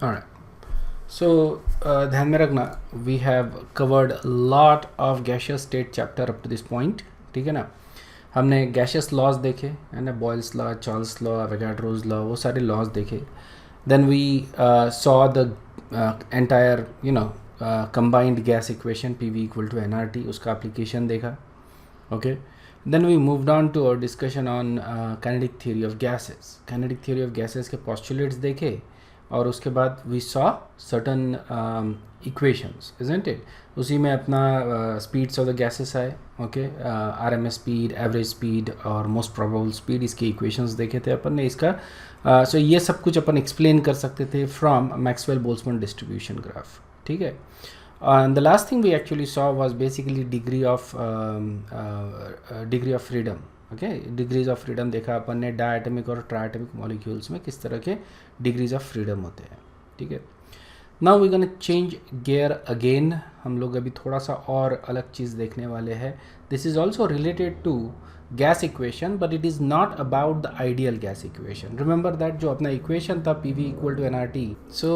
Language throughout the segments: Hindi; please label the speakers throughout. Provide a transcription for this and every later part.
Speaker 1: Alright. So ध्यान में रखना, we have covered lot of gaseous state chapter up to this point. ठीक है ना. हमने गैशियस लॉज देखे है ना, Boyle's law, Charles law, Avogadro's law, वो सारे लॉज देखे. Then we saw the entire combined gas equation PV equal to nRT, उसका application देखा. Okay. Then we moved on to our discussion on kinetic theory of gases. Kinetic theory of gases के postulates देखे और उसके बाद we saw certain equations, isn't it? उसी में अपना speeds of the gases आए. Okay. RMS speed, average speed और most probable speed, इसके equations देखे थे अपन ने. इसका so ये सब कुछ अपन explain कर सकते थे from Maxwell-Boltzmann distribution graph. ठीक है. And the last thing we actually saw was basically degree of freedom. Okay, degrees of freedom देखा अपन ने diatomic और triatomic molecules में किस तरह के degrees of freedom होते हैं. ठीक है. Now we're gonna change gear again. हम लोग अभी थोड़ा सा और अलग चीज़ देखने वाले हैं. This is also related to gas equation, but it is not about the ideal gas equation. Remember that जो अपना equation था PV equal to nRT. So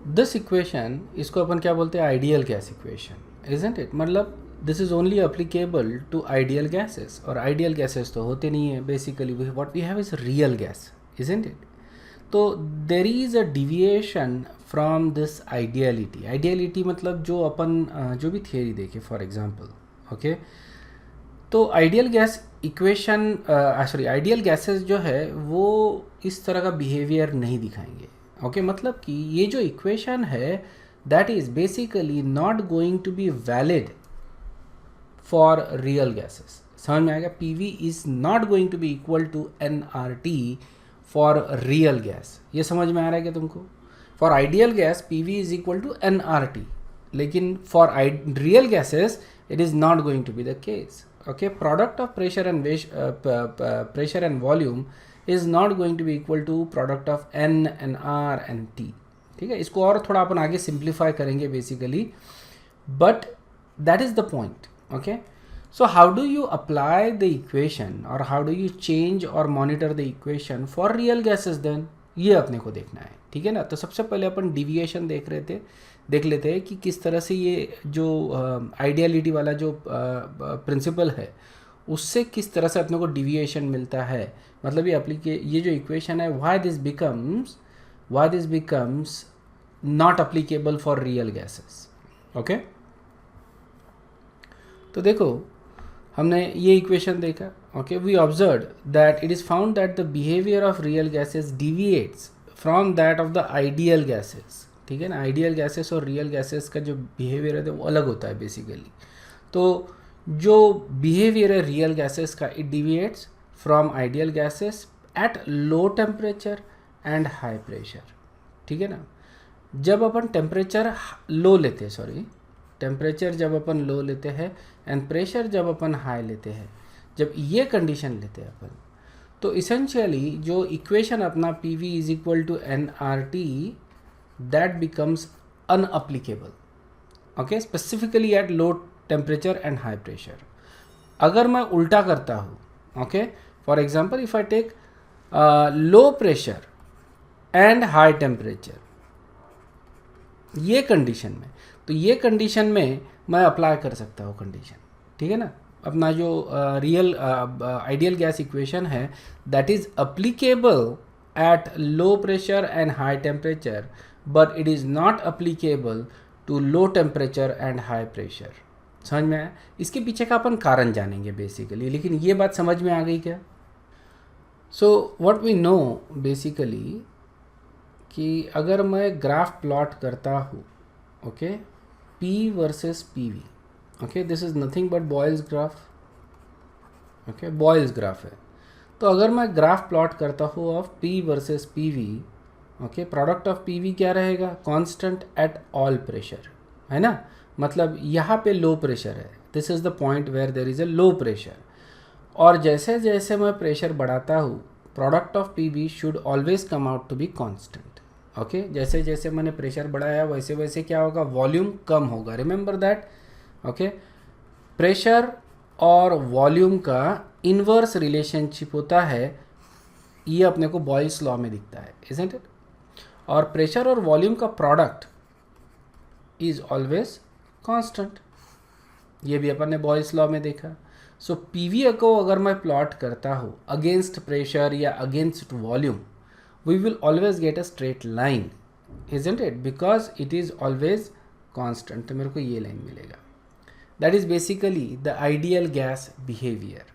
Speaker 1: this equation, इसको अपन क्या बोलते हैं, ideal gas equation, isn't it. मतलब this is only applicable to ideal gases, और आइडियल गैसेस तो होते नहीं है. Basically what we have is real gas, isn't it. तो there is a deviation from this ideality. Ideality मतलब जो अपन जो भी थियरी देखे, फॉर एग्जांपल. ओके. तो ideal gas equation sorry ideal gases जो है वो इस तरह का बिहेवियर नहीं दिखाएंगे. ओके. मतलब कि ये जो इक्वेशन है that is basically not going to be valid for real gases. समझ में आएगा. PV is not going to be equal to nRT for real gas. ये समझ में आ रहा है क्या तुमको. For ideal gas PV is equal to nRT, लेकिन for real gases it is not going to be the case. Okay. Product of pressure and volume is not going to be equal to product of N and R and T. ठीक है. इसको और थोड़ा अपन आगे सिंप्लीफाई करेंगे basically, but that is the point. Okay. So how do you apply the equation और हाउ डू यू चेंज और monitor the equation for real gases, then ये अपने को देखना है. ठीक है ना. तो सबसे पहले अपन डिविएशन देख लेते हैं कि किस तरह से ये जो आइडियलिटी वाला जो प्रिंसिपल है उससे किस तरह से अपने को डिविएशन मिलता है. मतलब ये जो इक्वेशन है, why this becomes not applicable for real gases. Okay. तो देखो हमने ये इक्वेशन देखा. Okay. We observe that it is found that the behaviour of real gases deviates from that of the ideal gases. ठीक है ना. आइडियल गैसेस और रियल गैसेस का जो बिहेवियर है वो अलग होता है बेसिकली. तो जो बिहेवियर है रियल गैसेस का, it deviates from ideal gases at low temperature and high pressure. ठीक है ना. जब अपन टेम्परेचर जब अपन लो लेते हैं एंड प्रेशर जब अपन हाई लेते हैं, जब ये कंडीशन लेते हैं अपन, तो इसेंशियली जो इक्वेशन अपना P V is equal to n R T, that becomes unapplicable. Okay. Specifically at low temperature and high pressure. अगर मैं उल्टा करता हूँ, okay, for example if I take low pressure and high temperature, ये कंडीशन में, तो ये कंडीशन में मैं अप्लाई कर सकता हूँ कंडीशन. ठीक है ना. अपना जो रियल आइडियल गैस इक्वेशन है that is applicable at low pressure and high temperature, but it is not applicable to low temperature and high pressure. समझ में आया. इसके पीछे का अपन कारण जानेंगे बेसिकली, लेकिन ये बात समझ में आ गई क्या. So what we know basically कि अगर मैं ग्राफ प्लॉट करता हूँ, okay, P versus PV. Okay. This is nothing but Boyle's graph. Okay. Boyle's graph है. तो अगर मैं ग्राफ प्लॉट करता हूँ of P versus PV, okay, product of PV क्या रहेगा, कांस्टेंट एट ऑल प्रेशर, है ना. मतलब यहाँ पे लो प्रेशर है. This is the point where there is a low pressure. और जैसे जैसे मैं प्रेशर बढ़ाता हूँ, product of PV should always come out to be constant. Okay. जैसे जैसे मैंने प्रेशर बढ़ाया वैसे वैसे क्या होगा, वॉल्यूम कम होगा. Remember that. ओके. प्रेशर और वॉल्यूम का इन्वर्स रिलेशनशिप होता है. ये अपने को बॉयल्स लॉ में दिखता है, इजंट इट. और प्रेशर और वॉल्यूम का प्रोडक्ट इज ऑलवेज कांस्टेंट। ये भी अपन ने बॉयल्स लॉ में देखा। सो पीवी को अगर मैं प्लॉट करता हूँ अगेंस्ट प्रेशर या against volume, we will always get a straight line, isn't it, because it is always constant. तो मेरे को ये लाइन मिलेगा। That is basically the ideal gas behaviour,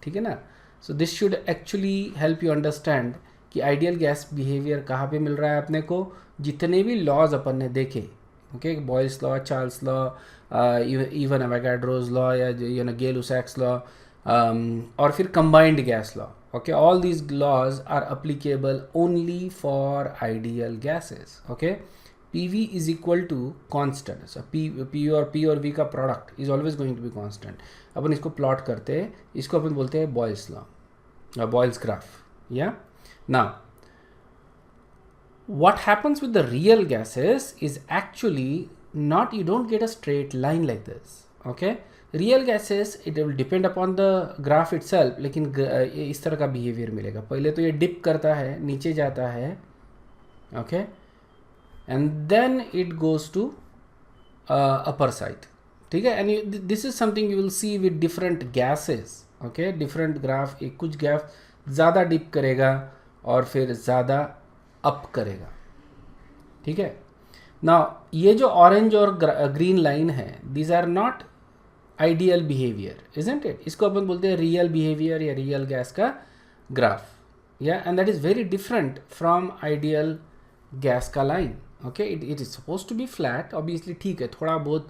Speaker 1: ठीक है ना। So this should actually help you understand कि आइडियल गैस बिहेवियर कहाँ पे मिल रहा है अपने को। जितने भी लॉज अपन ने देखे, okay, Boyle's law, Charles law, even Avogadro's law या गै-लुसाक्स लॉ, और फिर combined gas law, okay, all these laws are applicable only for ideal gases, okay. PV is equal to constant, so P और V का product is always going to be constant। अपन इसको plot करते हैं, इसको अपन बोलते हैं Boyle's law, Boyle's graph, yeah। Now what happens with the real gases is actually not, you don't get a straight line like this, okay। Real gases it will depend upon the graph itself, लेकिन इस तरह का बिहेवियर मिलेगा। पहले तो ये डिप करता है, नीचे जाता है, okay, and then it goes to upper side, ठीक है। And this is something you will see with different gases, okay. Different graph, कुछ ग्राफ ज़्यादा डिप करेगा और फिर ज़्यादा अप करेगा, ठीक है ना। ये जो ऑरेंज और ग्रीन लाइन है, these are not ideal behaviour, isn't it. इसको अपन बोलते हैं रियल बिहेवियर या रियल गैस का ग्राफ, या, and that is very different from ideal gas का line, okay. It is suppose to be flat, obviously, ठीक है, थोड़ा बहुत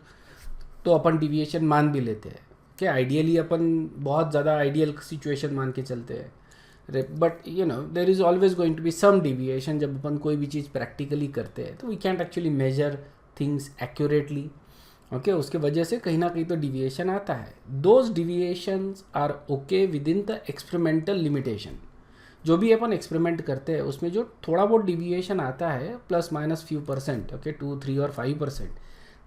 Speaker 1: तो अपन डिविएशन मान भी लेते हैं, ओके। आइडियली अपन बहुत ज़्यादा आइडियल सिचुएशन मान के चलते हैं, but you know there is always going to be some deviation. जब अपन कोई भी चीज़ प्रैक्टिकली करते हैं तो we can't actually measure things accurately, okay, उसके वजह से कहीं ना कहीं तो डिविएशन आता है। Those deviations are okay within the experimental limitation. जो भी अपन एक्सपेरिमेंट करते हैं उसमें जो थोड़ा बहुत डिविएशन आता है, plus minus few percent, okay, 2, 3 और 5%,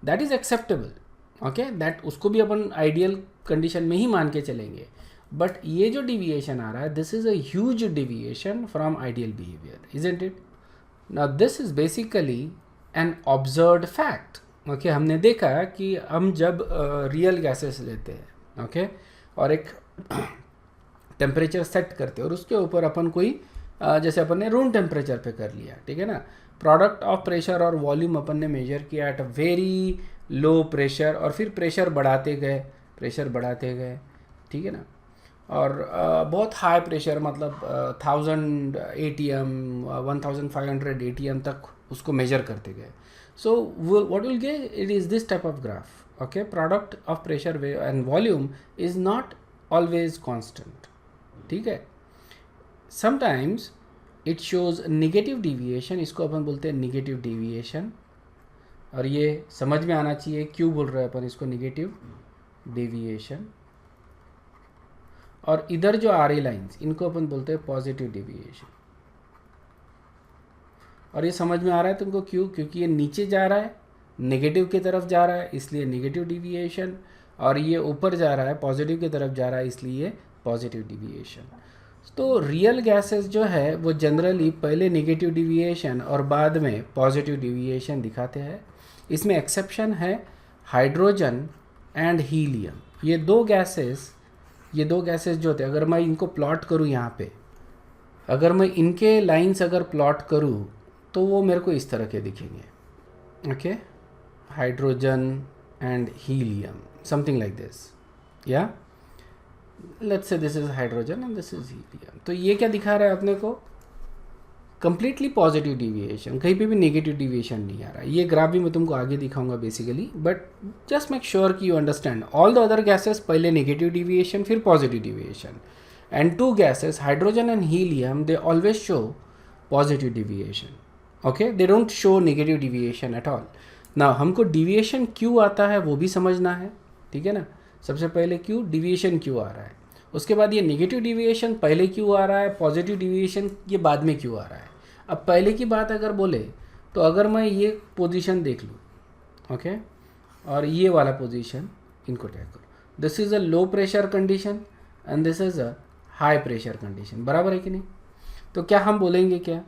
Speaker 1: that is acceptable, okay. That उसको भी अपन आइडियल कंडीशन में ही मान के चलेंगे। बट ये जो डिविएशन आ रहा है, this is a huge deviation from ideal behaviour, isn't it. Now this is basically an observed fact, okay. हमने देखा कि हम जब रियल गैसेस लेते हैं, ओके, और एक टेम्परेचर सेट करते हैं और उसके ऊपर अपन कोई जैसे अपन ने रूम टेम्परेचर पे कर लिया, ठीक है ना। प्रोडक्ट ऑफ प्रेशर और वॉल्यूम अपन ने मेजर किया at a very low pressure, और फिर प्रेशर बढ़ाते गए, ठीक है ना। और बहुत हाई प्रेशर, मतलब 1000 ATM 1500 ATM तक उसको मेजर करते गए। So what we'll get, it is this type of graph, okay. Product of pressure and volume is not always constant, ठीक है। Sometimes it shows negative deviation, इसको अपन बोलते हैं negative deviation, और ये समझ में आना चाहिए क्यों बोल रहे हैं अपन इसको negative deviation। और इधर जो आ रही लाइन्स, इनको अपन बोलते हैं positive deviation। और ये समझ में आ रहा है तुमको क्यों? क्योंकि ये नीचे जा रहा है, नेगेटिव की तरफ जा रहा है, इसलिए नेगेटिव डिविएशन, और ये ऊपर जा रहा है, पॉजिटिव की तरफ जा रहा है, इसलिए पॉजिटिव डिविएशन। तो रियल गैसेस जो है वो जनरली पहले नेगेटिव डिविएशन और बाद में पॉजिटिव डिविएशन दिखाते हैं। इसमें एक्सेप्शन है हाइड्रोजन एंड हीलियम। ये दो गैसेस जो होते हैं, अगर मैं इनको प्लॉट करूँ यहाँ पे, अगर मैं इनके लाइंस अगर प्लॉट करूँ तो वो मेरे को इस तरह के दिखेंगे, okay, hydrogen and helium, something like this, या let's say this is hydrogen and this is helium. तो ये क्या दिखा रहा है अपने को? कंप्लीटली पॉजिटिव डिविएशन, कहीं पे भी नेगेटिव डिविएशन नहीं आ रहा है। ये ग्राफ भी मैं तुमको आगे दिखाऊंगा basically, but just make sure कि you understand all the other gases, पहले नेगेटिव डिविएशन फिर positive deviation, and two gases hydrogen and helium they always show positive deviation, okay, they don't show negative deviation at all. ना हमको डिविएशन क्यों आता है वो भी समझना है, ठीक है ना। सबसे पहले क्यों डिविएशन क्यों आ रहा है, उसके बाद ये नेगेटिव डिविएशन पहले क्यों आ रहा है, पॉजिटिव डिविएशन ये बाद में क्यों आ रहा है। अब पहले की बात अगर बोले तो अगर मैं ये पोजीशन देख लूँ, ओके, और ये वाला पोजीशन इनको टैग करो, this is a low pressure condition and this is a high pressure condition, बराबर है कि नहीं। तो क्या हम बोलेंगे क्या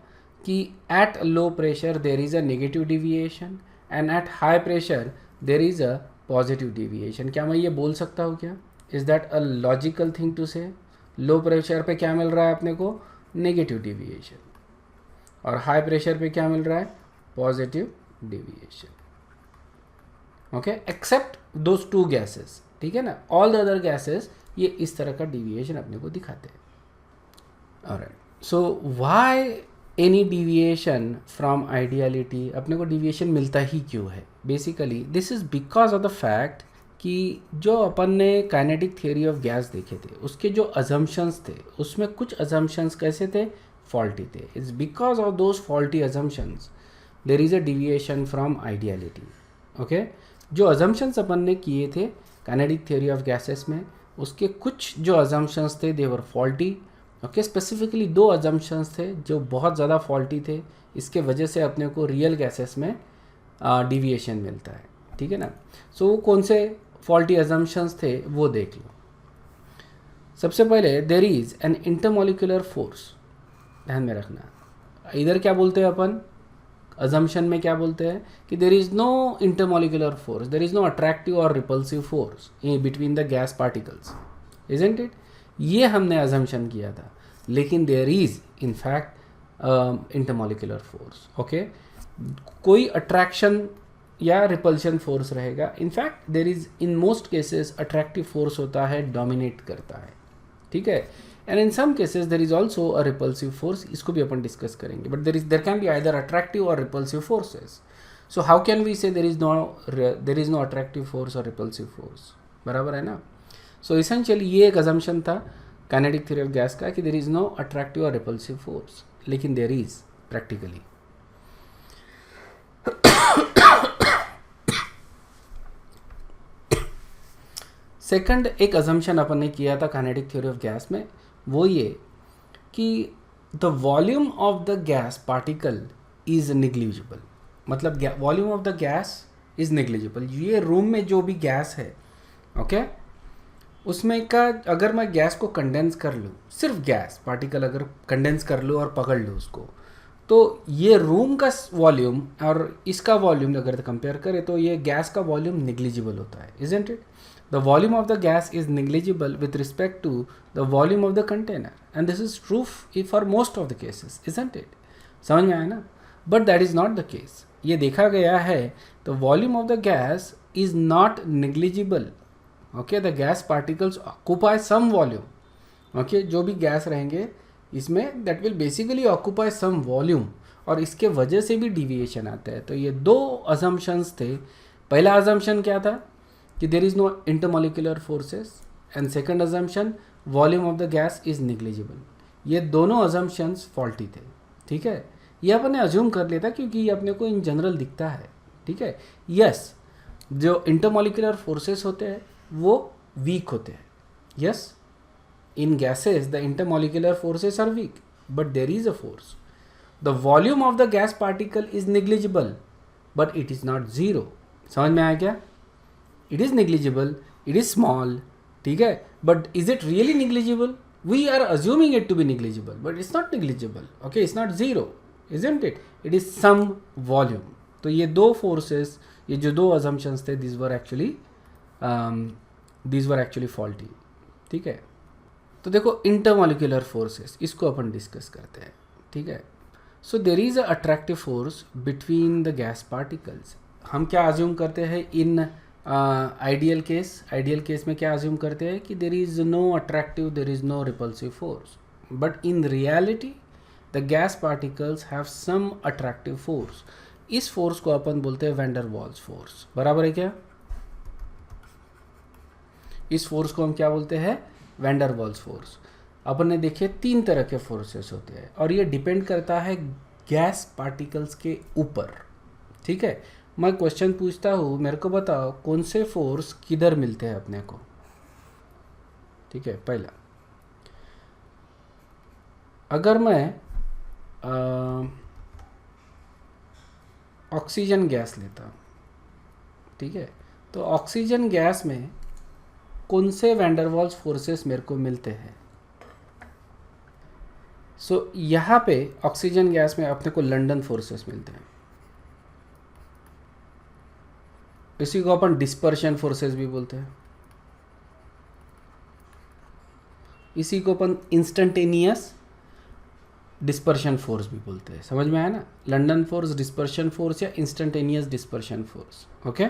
Speaker 1: कि at low pressure there is a negative deviation and at high pressure there is a positive deviation. क्या मैं ये बोल सकता हूँ क्या? Is that a logical thing to say? Low pressure पे क्या मिल रहा है अपने को? नेगेटिव डिविएशन, और हाई प्रेशर पे क्या मिल रहा है? Positive deviation. Okay, except those two gases, ठीक है ना। ऑल द अदर गैसेस ये इस तरह का डिविएशन अपने को दिखाते हैं। Alright, so why any deviation from ideality? अपने को डिविएशन मिलता ही क्यों है? Basically this is because of the fact कि जो अपन ने काइनेटिक थियोरी ऑफ गैस देखे थे, उसके जो अजम्पशंस थे, उसमें कुछ अजम्पशंस कैसे थे? फॉल्टी थे। It's because of those faulty assumptions there is a deviation from ideality. Okay, जो अजम्पशंस अपन ने किए थे काइनेटिक थियोरी ऑफ गैसेस में, उसके कुछ जो अजम्पशंस थे दे वर फॉल्टी। ओके, स्पेसिफिकली दो अजम्पशंस थे जो बहुत ज़्यादा फॉल्टी थे, इसके वजह से अपने को रियल गैसेस में डिविएशन मिलता है, ठीक है ना। सो वो कौन से फॉल्टी अजम्पशंस थे वो देख लो। सबसे पहले there is an intermolecular force, ध्यान में रखना। इधर क्या बोलते हैं अपन अजम्पशन में? क्या बोलते हैं कि there is no intermolecular force, there is no attractive और repulsive force between the gas particles, isn't it? ये हमने अजम्पशन किया था, लेकिन there is in fact intermolecular force. Okay, कोई अट्रैक्शन या रिपल्शन फोर्स रहेगा। In fact there is in most cases attractive force होता है, डोमिनेट करता है, ठीक है। And in some cases there is also a repulsive force, इसको भी अपन डिस्कस करेंगे। But there can be either attractive और repulsive forces. So how can we say there is no attractive force और रिपल्सिव फोर्स? बराबर है ना। सो इसेंशियली ये एक अजम्पशन था काइनेटिक थ्योरी ऑफ गैस का कि देर इज नो अट्रैक्टिव और रिपल्सिव फोर्स, लेकिन देर इज प्रैक्टिकली। सेकंड एक अजम्पशन अपन ने किया था काइनेटिक थ्योरी ऑफ गैस में, वो ये कि the volume of the gas particle is negligible. मतलब volume of the gas is negligible. ये रूम में जो भी गैस है, ओके, उसमें का अगर मैं गैस को कंडेंस कर लूँ, सिर्फ गैस पार्टिकल अगर कंडेंस कर लूँ और पकड़ लूँ उसको, तो ये रूम का वॉल्यूम और इसका वॉल्यूम अगर कंपेयर करें तो ये गैस का वॉल्यूम नेग्लिजिबल होता है, isn't it? The volume of the gas is negligible with respect to the volume of the container, and this is true for most of the cases, isn't it? समझ में आया ना? But that is not the case. ये देखा गया है, the volume of the gas is not negligible. Okay, the gas particles occupy some volume. Okay, जो भी गैस रहेंगे इसमें that will basically occupy some volume, और इसके वजह से भी डिविएशन आता है। तो ये दो assumptions थे। पहला assumption क्या था कि there is no intermolecular forces, and second assumption volume of the gas is negligible. ये दोनों अजम्पशंस फॉल्टी थे, ठीक है। ये अपने अज्यूम कर लेता क्योंकि ये अपने को इन जनरल दिखता है, ठीक है। यस, जो इंटरमोलिकुलर फोर्सेस होते हैं वो वीक होते हैं। Yes, in gases the intermolecular forces are weak, but there is a force. The volume of the gas particle is negligible, but it is not zero. समझ में आया क्या? It is negligible, it is small, ठीक है, but is it really negligible? We are assuming it to be negligible, but it's not negligible. Okay, it's not zero, isn't it? It is some volume. तो ये दो forces, ये जो दो assumptions थे, these were actually faulty, ठीक है। तो देखो intermolecular forces, इसको अपन डिस्कस करते हैं, ठीक है। So there is a attractive force between the gas particles. हम क्या assume करते हैं इन आइडियल केस में क्या अज्यूम करते हैं कि there is no attractive, there is no repulsive force, but in reality the gas particles have some attractive force. इस फोर्स को अपन बोलते हैं वैन डर वाल्स फोर्स। बराबर है क्या? इस फोर्स को हम क्या बोलते हैं? Van der Waals force. अपन ने देखे तीन तरह के फोर्सेस होते हैं और ये डिपेंड करता है गैस पार्टिकल्स के ऊपर, ठीक है। मैं क्वेश्चन पूछता हूँ, मेरे को बताओ कौन से फोर्स किधर मिलते हैं अपने को, ठीक है। पहला, अगर मैं ऑक्सीजन गैस लेता हूँ, ठीक है, तो ऑक्सीजन गैस में कौन से वैन डर वाल्स फोर्सेस मेरे को मिलते हैं? सो यहाँ पे ऑक्सीजन गैस में अपने को लंदन फोर्सेस मिलते हैं, इसी को अपन डिस्पर्शन फोर्सेस भी बोलते हैं, इसी को अपन इंस्टेंटेनियस डिस्पर्शन फोर्स भी बोलते हैं। समझ में आया ना, लंदन फोर्स, डिस्पर्शन फोर्स या इंस्टेंटेनियस डिस्पर्शन फोर्स। ओके,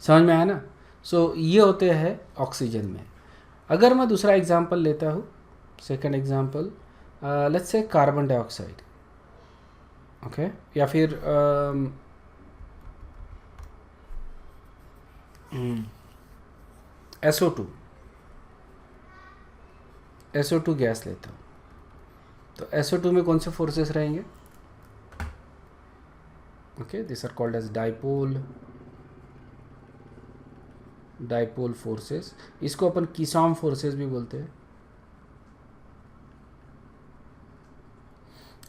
Speaker 1: समझ में आया ना। सो ये होते हैं ऑक्सीजन में। अगर मैं दूसरा एग्जांपल लेता हूँ, second example, let's say carbon dioxide, okay, या फिर SO2 गैस लेता हूँ, तो SO2 में कौन से फोर्सेस रहेंगे? Okay, this are called as dipole forces. इसको अपन किसॉम फोर्सेस भी बोलते हैं।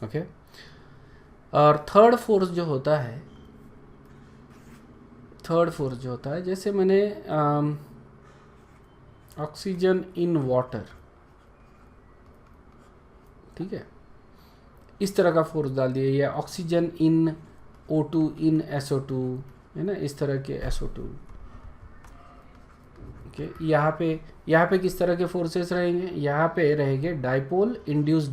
Speaker 1: ओके, और थर्ड फोर्स जो होता है, जैसे मैंने ऑक्सीजन इन वाटर, ठीक है, इस तरह का फोर्स डाल दिया, या oxygen in O2 in SO2, है ना, इस तरह के SO2। ओके, यहाँ पे किस तरह के फोर्सेस रहेंगे? यहाँ पे रहेंगे डाइपोल, इंड्यूस्ड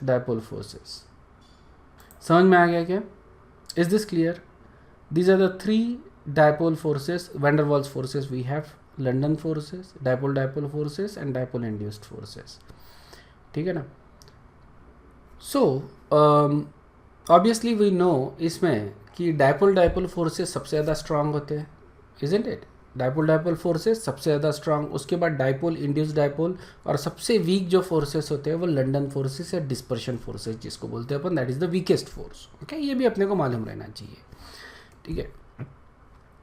Speaker 1: डाइपोल फोर्सेस। समझ में आ गया क्या? Is this clear? These are the 3 dipole forces, van der Waals forces we have, London forces, dipole forces and dipole induced forces. ठीक है ना। सो ऑब्वियसली वी नो इसमें कि डाइपोल फोर्सेस सबसे ज़्यादा स्ट्रांग होते हैं, इजंट इट? डाइपोल फोर्सेस सबसे ज़्यादा स्ट्रांग, उसके बाद डाइपोल, इंड्यूस्ड डाइपोल, और सबसे वीक जो फोर्सेस होते हैं वो लंदन फोर्सेस या डिस्पर्शन फोर्सेस जिसको बोलते हैं अपन, that is the weakest force. Okay, ये भी अपने को मालूम रहना चाहिए। ठीक है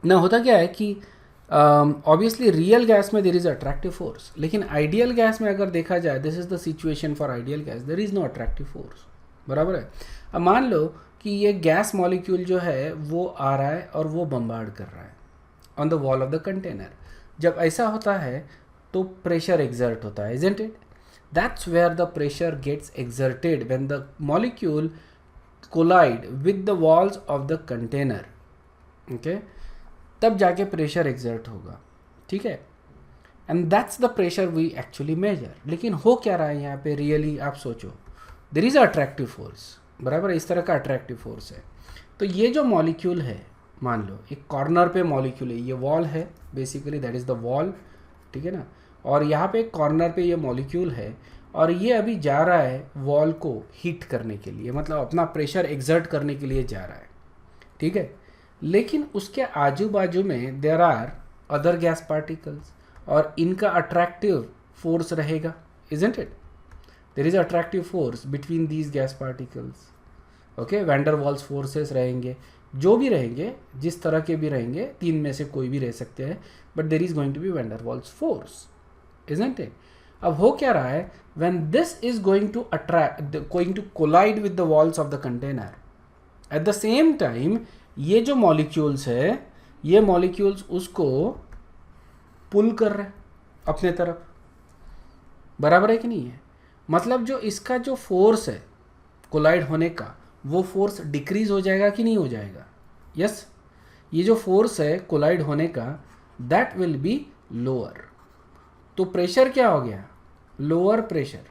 Speaker 1: ना। होता क्या है कि ऑब्वियसली रियल गैस में देर इज़ अट्रैक्टिव फोर्स, लेकिन आइडियल गैस में अगर देखा जाए, this is the situation for ideal gas, there is no attractive force. बराबर है। अब मान लो कि ये गैस मॉलिक्यूल जो है वो आ रहा है और वो बम्बार्ड कर रहा है on the wall of the container. जब ऐसा होता है तो प्रेशर एक्सर्ट होता है, isn't it? That's where the pressure gets exerted when the molecule collide with the walls of the container. Okay, तब जाके प्रेशर एक्सर्ट होगा। ठीक है, and that's the pressure we actually measure. लेकिन हो क्या रहा है यहाँ पे रियली, आप सोचो, देर इज़ अट्रैक्टिव फोर्स, बराबर, इस तरह का अट्रैक्टिव फोर्स है। तो ये जो मॉलिक्यूल है, मान लो एक कॉर्नर पे मॉलिक्यूल है, ये वॉल है basically, that is the wall, ठीक है ना, और यहाँ पे एक कॉर्नर पे ये मॉलिक्यूल है, और ये अभी जा रहा है वॉल को हीट करने के लिए, मतलब अपना प्रेशर एक्सर्ट करने के लिए जा रहा है। ठीक है, लेकिन उसके आजू बाजू में there are other gas particles, और इनका अट्रैक्टिव फोर्स रहेगा, isn't it? There is attractive force between these gas particles. Okay, van der Waals forces रहेंगे, जो भी रहेंगे, जिस तरह के भी रहेंगे, 3 में से कोई भी रह सकते हैं, but there is going to be van der Waals force, isn't it? अब हो क्या रहा है, when this is going to collide with the walls of the container, at the same time ये जो मॉलिक्यूल्स है, ये मॉलिक्यूल्स उसको पुल कर रहे हैं अपने तरफ, बराबर है कि नहीं है? मतलब जो इसका जो फोर्स है कोलाइड होने का, वो फोर्स डिक्रीज हो जाएगा कि नहीं हो जाएगा? यस, ये जो फोर्स है कोलाइड होने का, दैट विल बी लोअर। तो प्रेशर क्या हो गया? लोअर प्रेशर,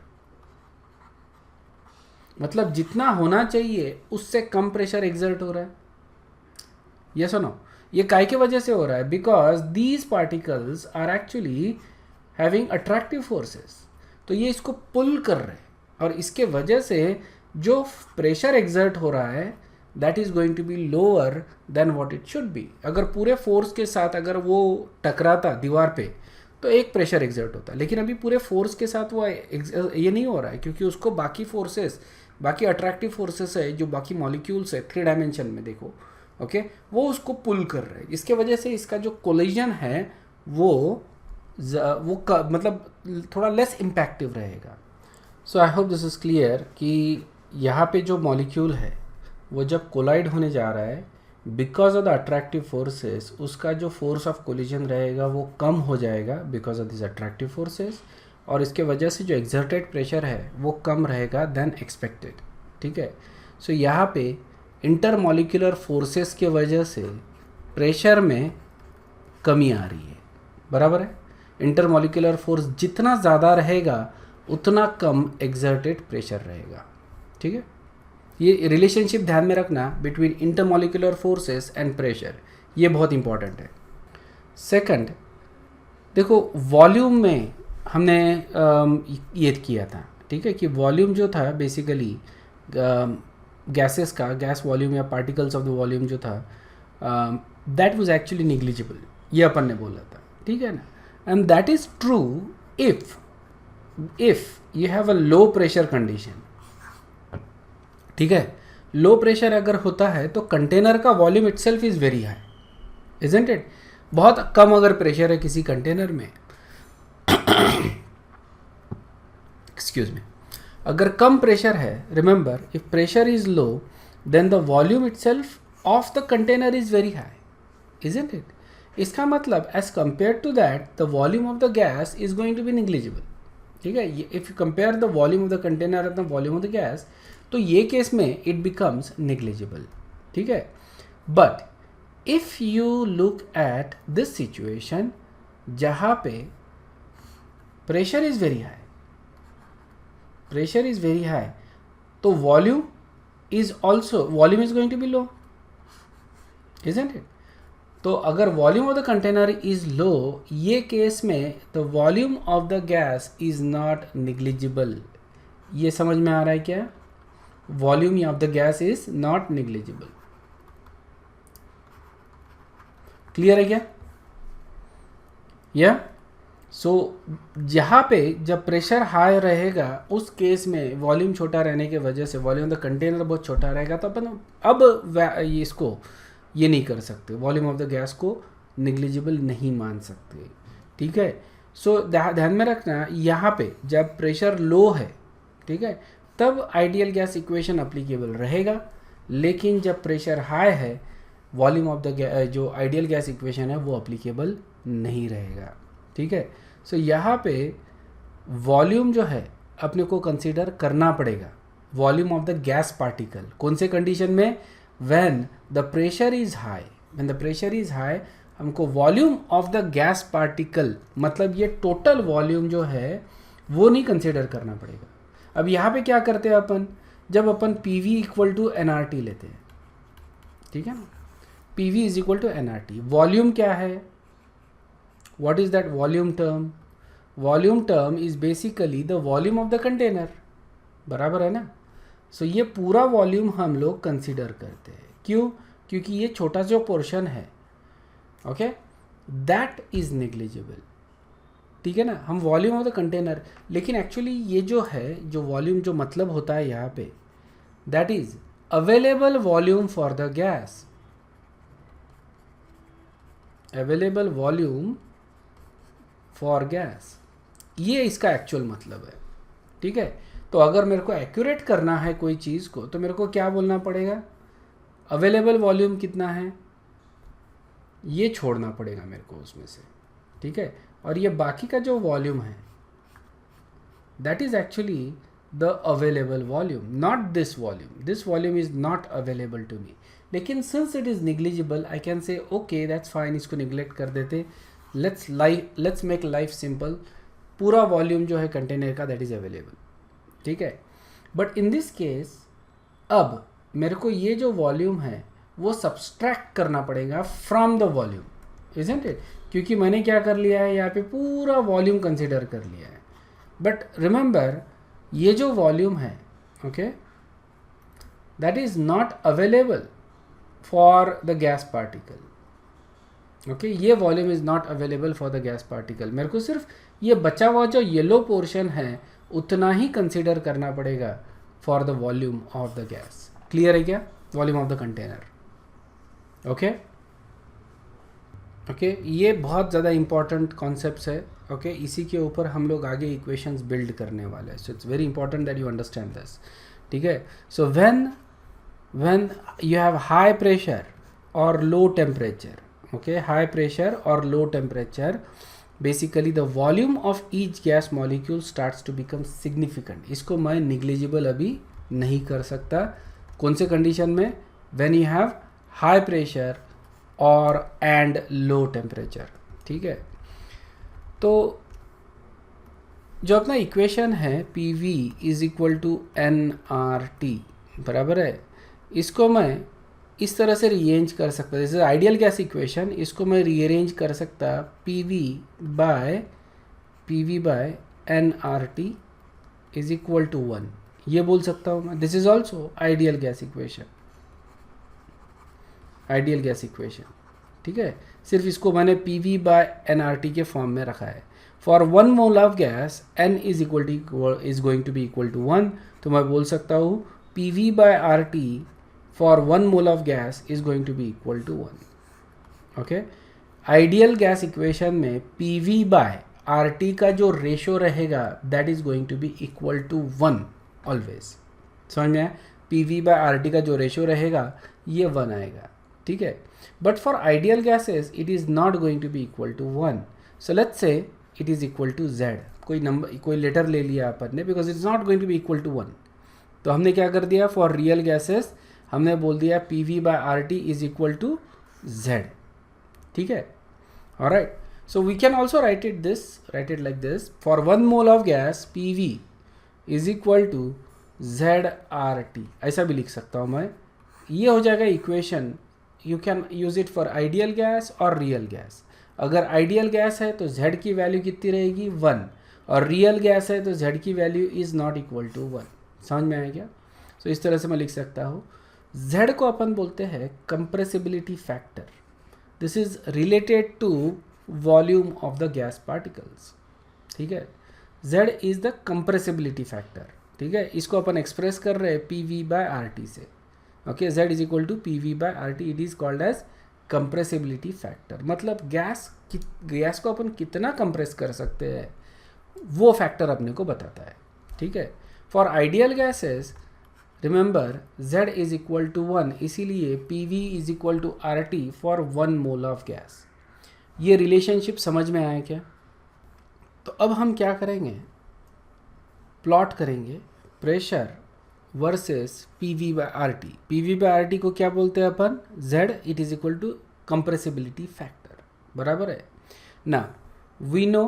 Speaker 1: मतलब जितना होना चाहिए उससे कम प्रेशर एक्सर्ट हो रहा है। यस और नो? ये काय के वजह से हो रहा है? Because these particles are actually having attractive forces, तो ये इसको पुल कर रहे हैं, और इसके वजह से जो प्रेशर एक्सर्ट हो रहा है that is going to be lower than what it should be. अगर पूरे फोर्स के साथ अगर वो टकराता दीवार पे तो एक प्रेशर एक्सर्ट होता, लेकिन अभी पूरे फोर्स के साथ वो ये नहीं हो रहा है, क्योंकि उसको बाकी फोर्सेस, बाकी अट्रैक्टिव फोर्सेस है जो बाकी मॉलिक्यूल्स है 3 डायमेंशन में, देखो, ओके, वो उसको पुल कर रहे हैं। इसके वजह से इसका जो कोलिजन है वो मतलब थोड़ा लेस इम्पैक्टिव रहेगा। So I hope this is clear कि यहाँ पे जो मॉलिक्यूल है वो जब कोलाइड होने जा रहा है, because of the attractive forces उसका जो फोर्स ऑफ कोलिजन रहेगा वो कम हो जाएगा because of this attractive forces, और इसके वजह से जो एक्सर्टेड प्रेशर है वो कम रहेगा देन एक्सपेक्टेड। ठीक है, सो यहाँ पे इंटरमॉलिक्यूलर फोर्सेस के वजह से प्रेशर में कमी आ रही है, बराबर है। इंटरमॉलिक्यूलर फोर्स जितना ज़्यादा रहेगा उतना कम एक्सर्टेड प्रेशर रहेगा। ठीक है, ये रिलेशनशिप ध्यान में रखना between intermolecular forces and pressure, ये बहुत इंपॉर्टेंट है। सेकंड, देखो वॉल्यूम में हमने ये किया था, ठीक है, कि वॉल्यूम जो था बेसिकली गैसेस का, गैस वॉल्यूम या पार्टिकल्स ऑफ द वॉल्यूम जो था दैट वाज एक्चुअली निग्लिजिबल, ये अपन ने बोला था। ठीक है ना, and that is true if you have a low pressure condition. ठीक है, लो प्रेशर अगर होता है तो कंटेनर का volume itself is very high, isn't it. बहुत कम अगर प्रेशर है किसी कंटेनर में एक्सक्यूज मी, अगर कम प्रेशर है, remember if pressure is low then the volume itself of the container is very high, isn't it. इसका मतलब as compare to that the volume of the gas is going to be negligible. ठीक है, if you compare the volume of the container and the volume of the gas, तो ये केस में इट बिकम्स नेग्लिजिबल। ठीक है, but if you look at this situation जहाँ पे pressure is very high, pressure is very high, तो volume is going to be low, isn't it. तो अगर volume of the container is low, ये केस में the volume of the gas is not negligible. ये समझ में आ रहा है क्या? Volume of the gas is not negligible. Clear है क्या? या सो जहाँ पे जब प्रेशर हाई रहेगा उस केस में वॉल्यूम छोटा रहने की वजह से, वॉल्यूम ऑफ द कंटेनर बहुत छोटा रहेगा, तो अपन अब इसको ये नहीं कर सकते, वॉल्यूम ऑफ द गैस को निग्लिजिबल नहीं मान सकते। ठीक है, सो ध्यान में रखना यहाँ पे जब प्रेशर लो है, ठीक है, तब आइडियल गैस इक्वेशन अप्लीकेबल रहेगा, लेकिन जब प्रेशर हाई है वॉल्यूम ऑफ द जो आइडियल गैस इक्वेशन है वो अप्लीकेबल नहीं रहेगा। ठीक है, सो यहाँ पे वॉल्यूम जो है अपने को कंसीडर करना पड़ेगा, volume of the gas particle. कौन से कंडीशन में? When the pressure is high, when the pressure is high हमको volume of the gas particle, मतलब ये टोटल वॉल्यूम जो है वो नहीं कंसीडर करना पड़ेगा। अब यहाँ पे क्या करते हैं अपन, जब अपन PV इक्वल टू NRT लेते हैं, ठीक है ना, PV is equal to NRT, volume क्या है? What is that volume term? Volume term is basically the volume of the container, बराबर है ना। सो ये पूरा वॉल्यूम हम लोग कंसिडर करते हैं। क्यों? क्योंकि ये छोटा जो पोर्शन है, ओके, दैट इज नेग्लिजिबल। ठीक है ना, हम वॉल्यूम ऑफ द कंटेनर, लेकिन एक्चुअली ये जो है, जो वॉल्यूम जो मतलब होता है यहाँ पे, that is available volume for the gas, available volume for gas, ये इसका एक्चुअल मतलब है। ठीक है, तो अगर मेरे को एक्यूरेट करना है कोई चीज़ को, तो मेरे को क्या बोलना पड़ेगा? अवेलेबल वॉल्यूम कितना है ये छोड़ना पड़ेगा मेरे को उसमें से। ठीक है, और ये बाकी का जो वॉल्यूम है that is actually the available volume, not this volume. This volume is not available to me, लेकिन since it is negligible I can say okay that's fine, इसको निग्लेक्ट कर देते, लेट्स मेक लाइफ सिंपल। पूरा वॉल्यूम जो है कंटेनर का दैट इज अवेलेबल। ठीक है, बट इन दिस केस अब मेरे को ये जो वॉल्यूम है वो सब्सट्रैक्ट करना पड़ेगा from the volume, isn't it, क्योंकि मैंने क्या कर लिया है यहाँ पे पूरा वॉल्यूम कंसिडर कर लिया है। बट रिमेंबर ये जो वॉल्यूम है, okay, that is not available for the gas particle. Okay, ये volume is not available for the gas particle. मेरे को सिर्फ ये बचा हुआ जो येलो पोर्शन है उतना ही कंसिडर करना पड़ेगा for the volume of the gas. Clear है क्या? Volume of the container. Okay okay, ये बहुत ज़्यादा इंपॉर्टेंट कॉन्सेप्ट्स है। ओके, इसी के ऊपर हम लोग आगे इक्वेशंस बिल्ड करने वाले हैं। So it's very important that you understand this. ठीक है, so when you have high pressure or low temperature, okay, high pressure or low temperature, basically the volume of each gas molecule starts to become significant. इसको मैं negligible अभी नहीं कर सकता. कौन से कंडीशन में? when you have high pressure or and low temperature. ठीक है, तो जो अपना इक्वेशन है PV is equal to nRT बराबर है, इसको मैं इस तरह से रीअरेंज कर सकता, जैसे आइडियल गैस इक्वेशन, इसको मैं रीअरेंज कर सकता PV by nRT is equal to 1, ये बोल सकता हूँ मैं. This is also ideal gas equation, ideal gas equation. ठीक है, सिर्फ इसको मैंने PV बाय nRT के फॉर्म में रखा है. For 1 mole of gas n is going to be equal to 1, तो मैं बोल सकता हूँ PV by RT for 1 mole of gas is going to be equal to 1. Okay, ideal gas equation में PV बाय RT का जो रेशो रहेगा that is going to be equal to 1 always. समझ में आया? PV बाय RT का जो रेशो रहेगा ये 1 आएगा. ठीक है, but for ideal gases it is not going to be equal to 1. So let's say it is equal to Z. कोई नंबर, कोई लेटर ले लिया अपन ने, because it is not going to be equal to 1. तो हमने क्या कर दिया, फॉर रियल गैसेस हमने बोल दिया PV by RT is equal to Z. ठीक है, alright. So we can also write it like this. For 1 mole of gas PV is equal to ZRT, ऐसा भी लिख सकता हूँ मैं. ये हो जाएगा equation. You can use it for ideal gas और रियल गैस. अगर आइडियल गैस है तो Z की वैल्यू कितनी रहेगी, 1, और रियल गैस है तो Z की value is not equal to 1. समझ में आया क्या? सो इस तरह से मैं लिख सकता हूँ. Z को अपन बोलते हैं compressibility factor. This is related to volume of the gas particles. ठीक है, Z is the compressibility factor. ठीक है, इसको अपन एक्सप्रेस कर रहे हैं PV बाय RT से. Okay, Z is equal to PV by RT. It is called as compressibility factor. मतलब गैस को अपन कितना कंप्रेस कर सकते हैं वो फैक्टर अपने को बताता है. ठीक है, for ideal gases remember Z is equal to 1, इसीलिए PV is equal to RT for 1 mole of gas. ये रिलेशनशिप समझ में आया क्या? तो अब हम क्या करेंगे, प्लॉट करेंगे pressure versus PV by RT. PV by RT को क्या बोलते हैं अपन, Z. It is equal to compressibility factor. बराबर है ना? वी नो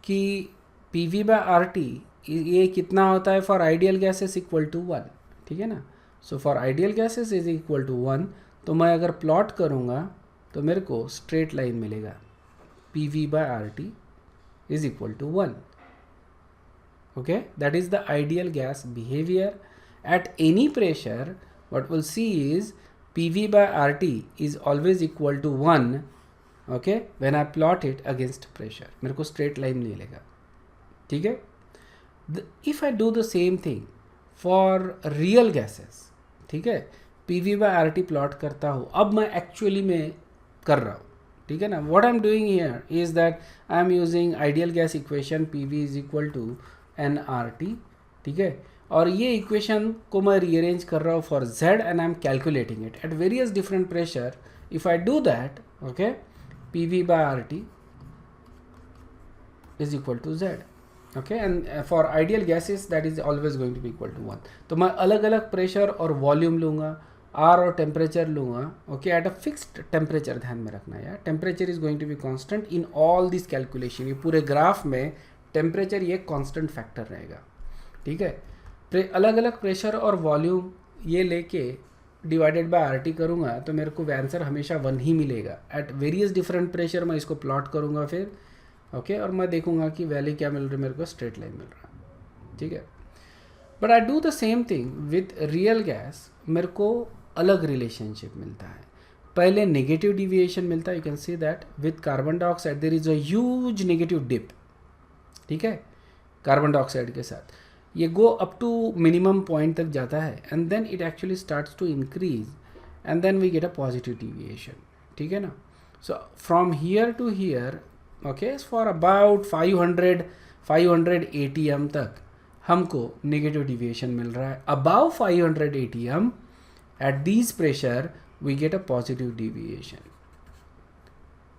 Speaker 1: कि PV बाय RT ये कितना होता है for ideal gases, equal to 1. ठीक है ना? So for ideal gases is equal to 1. तो मैं अगर प्लॉट करूँगा तो मेरे को स्ट्रेट लाइन मिलेगा. PV by RT is equal to 1. Okay, that is the ideal gas behavior. At any pressure what we'll see is PV by RT is always equal to 1. Okay, when I plot it against pressure मेरे को straight line मिलेगा. ठीक है, if I do the same thing for real gases, ठीक है, PV by RT प्लॉट करता हूँ. अब मैं एक्चुअली में कर रहा हूँ. ठीक है ना? what I'm doing here is that I'm using ideal gas equation PV is equal to nRT. ठीक है, और ये इक्वेशन को मैं रीअरेंज कर रहा हूँ for Z and I am calculating it at various different pressure. If I do that, okay, PV by RT is equal to Z. Okay, and for ideal gases that is always going to be equal to 1. तो मैं अलग अलग प्रेशर और वॉल्यूम लूँगा, R और टेम्परेचर लूँगा. Okay, at a fixed temperature ध्यान में रखना यार. Temperature is going to be constant in all this calculation. ये पूरे ग्राफ में टेम्परेचर ये कांस्टेंट फैक्टर रहेगा. ठीक है, अलग अलग प्रेशर और वॉल्यूम ये लेके डिवाइडेड बाय RT करूँगा तो मेरे को आंसर हमेशा 1 ही मिलेगा. एट वेरियस डिफरेंट प्रेशर मैं इसको प्लॉट करूँगा फिर. ओके, और मैं देखूँगा कि वैल्यू क्या मिल रही है, मेरे को स्ट्रेट लाइन मिल रहा है. ठीक है, but I do the same thing with real gas. मेरे को अलग रिलेशनशिप मिलता है. पहले नेगेटिव डिविएशन मिलता है. You can see that with carbon dioxide there is a huge negative dip. ठीक है, कार्बन डाइऑक्साइड के साथ ये go up to minimum point तक जाता है and then it actually starts to increase and then we get a positive deviation. ठीक है ना? So from here to here, okay, for about 500 ATM तक हमको नेगेटिव डिविएशन मिल रहा है. About 500 ATM at this pressure we get a positive deviation.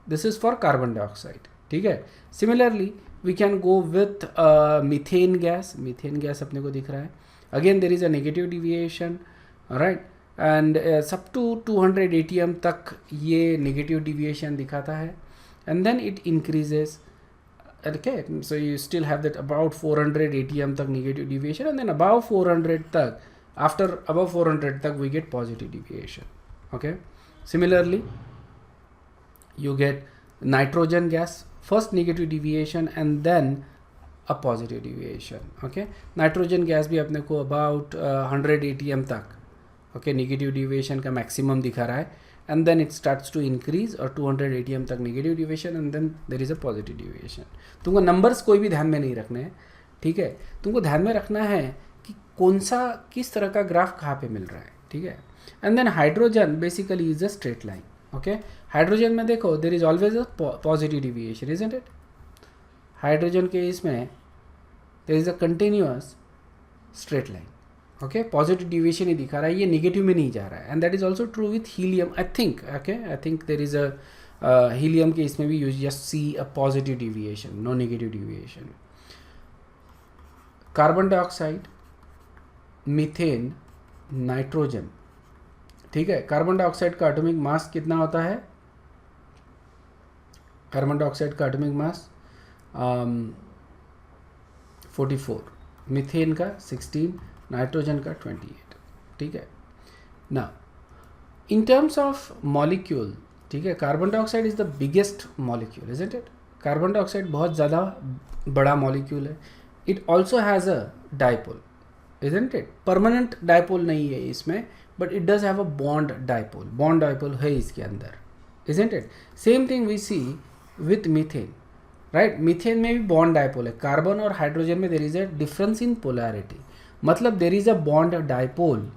Speaker 1: This is for carbon dioxide. ठीक है. Similarly we can go with methane gas. Methane gas अपने को दिख रहा है. Again there is a negative deviation, alright, and up to 200 ATM तक ये negative deviation दिखाता है, and then it increases. Okay, so you still have that about 400 ATM तक negative deviation, and then above 400 तक, after above 400 तक we get positive deviation. Okay, similarly you get nitrogen gas, first negative deviation and then a positive deviation. Okay, nitrogen gas भी अपने को about 100 ATM तक, okay, negative deviation का maximum दिखा रहा है, and then it starts to increase और 200 ATM तक negative deviation, and then there is a positive deviation. तुमको numbers कोई भी ध्यान में नहीं रखने हैं, ठीक है. तुमको ध्यान में रखना है कि कौन सा किस तरह का ग्राफ कहाँ पे मिल रहा है, ठीक है. And then hydrogen basically is a straight line. Okay, hydrogen में देखो there is always a positive deviation, isn't it? Hydrogen के इसमें there is a continuous straight line. Okay, positive deviation ही दिखा रहा है, ये negative में नहीं जा रहा है, and that is also true with helium, I think. Okay, I think there is a helium के इसमें भी you just see a positive deviation, no negative deviation. Carbon dioxide, methane, nitrogen, ठीक है. कार्बन डाइऑक्साइड का एटॉमिक मास कितना होता है? कार्बन डाइऑक्साइड का एटॉमिक मास 44, मीथेन का 16, नाइट्रोजन का 28, ठीक है ना. इन टर्म्स ऑफ मॉलिक्यूल, ठीक है, carbon dioxide is the biggest molecule, isn't it? Carbon dioxide बहुत ज़्यादा बड़ा मॉलिक्यूल है. It also has a dipole, isn't it? Permanent dipole नहीं है इसमें, but it does have a bond dipole. Bond dipole है इसके अंदर, isn't it? Same thing we see with methane, right. Methane में भी बॉन्ड डाइपोल है. कार्बन और हाइड्रोजन में there is a difference in polarity, मतलब देर is a bond dipole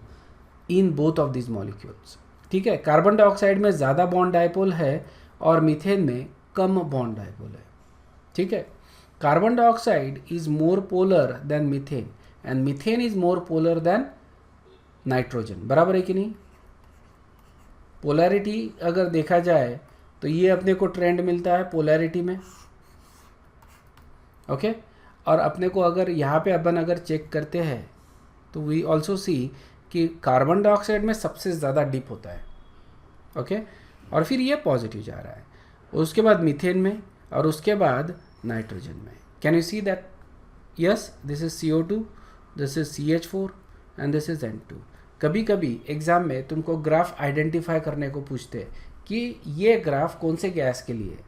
Speaker 1: in both of this molecules, ठीक है. कार्बन डाइऑक्साइड में ज़्यादा बॉन्ड डाइपोल है और मीथेन में कम बॉन्ड डाइपोल है, ठीक है. Carbon dioxide is more polar than methane, and methane is more polar than nitrogen. बराबर है कि नहीं? पोलैरिटी अगर देखा जाए तो ये अपने को ट्रेंड मिलता है पोलैरिटी में, ओके. और अपने को अगर यहाँ पे अपन अगर चेक करते हैं तो वी ऑल्सो सी कि कार्बन डाइऑक्साइड में सबसे ज़्यादा डिप होता है, ओके. और फिर ये पॉजिटिव जा रहा है, उसके बाद मीथेन में, और उसके बाद नाइट्रोजन में. Can you see that? Yes, this is CO2, this is CH4 and this is N2. कभी कभी एग्ज़ाम में तुमको ग्राफ आइडेंटिफाई करने को पूछते हैं कि ये ग्राफ कौन से गैस के लिए है,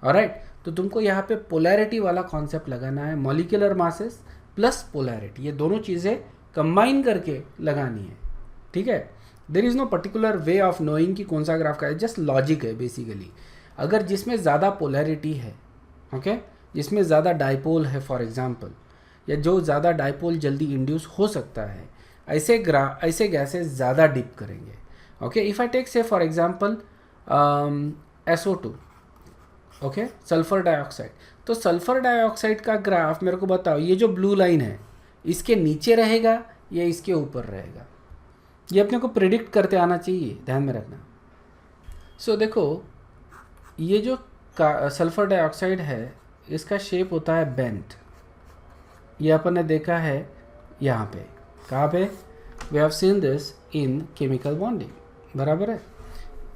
Speaker 1: ऑलराइट. तो तुमको यहाँ पे पोलैरिटी वाला कॉन्सेप्ट लगाना है, मॉलिक्यूलर मासेस प्लस पोलैरिटी, ये दोनों चीज़ें कंबाइन करके लगानी है, ठीक है. There is no particular way of knowing कि कौन सा ग्राफ का है, जस्ट लॉजिक है बेसिकली. अगर जिसमें ज़्यादा पोलैरिटी है, ओके, जिसमें ज़्यादा डाइपोल है फॉर एग्जांपल, या जो ज़्यादा डाइपोल जल्दी इंड्यूस हो सकता है, ऐसे गैसेस ज़्यादा डिप करेंगे, ओके. इफ़ आई टेक से for example SO2, okay, sulphur dioxide. तो सल्फर डाइऑक्साइड का ग्राफ मेरे को बताओ, ये जो ब्लू लाइन है इसके नीचे रहेगा या इसके ऊपर रहेगा? ये अपने को प्रिडिक्ट करते आना चाहिए, ध्यान में रखना. सो देखो, ये जो सल्फर डाइऑक्साइड है इसका शेप होता है बेंट. ये अपन ने देखा है यहाँ पे, कहाँ पे? We have seen this in chemical bonding, बराबर है,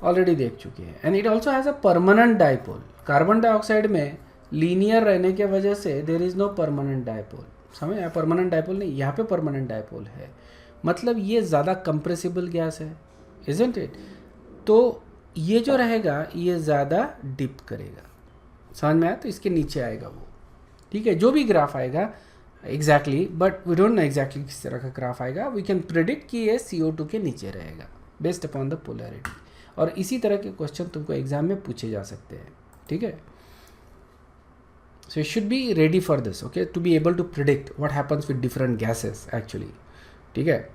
Speaker 1: ऑलरेडी देख चुके हैं. And it also has a permanent dipole. Carbon dioxide में लीनियर रहने के वजह से there is no permanent dipole. समझ आया? परमानेंट डाइपोल नहीं, यहाँ पे परमानेंट डाइपोल है, मतलब ये ज़्यादा कंप्रेसिबल गैस है, इजंट इट? तो ये जो रहेगा ये ज़्यादा डिप करेगा, समझ में आया? तो इसके नीचे आएगा वो, ठीक है. जो भी ग्राफ आएगा exactly, but we don't know exactly किस तरह का ग्राफ आएगा. वी कैन प्रिडिक्ट कि ये CO2 के नीचे रहेगा बेस्ड अपॉन द पोलैरिटी. और इसी तरह के क्वेश्चन तुमको एग्जाम में पूछे जा सकते हैं, ठीक है. So you should be ready for this, okay, to be able to predict what happens with different gases actually, ठीक है.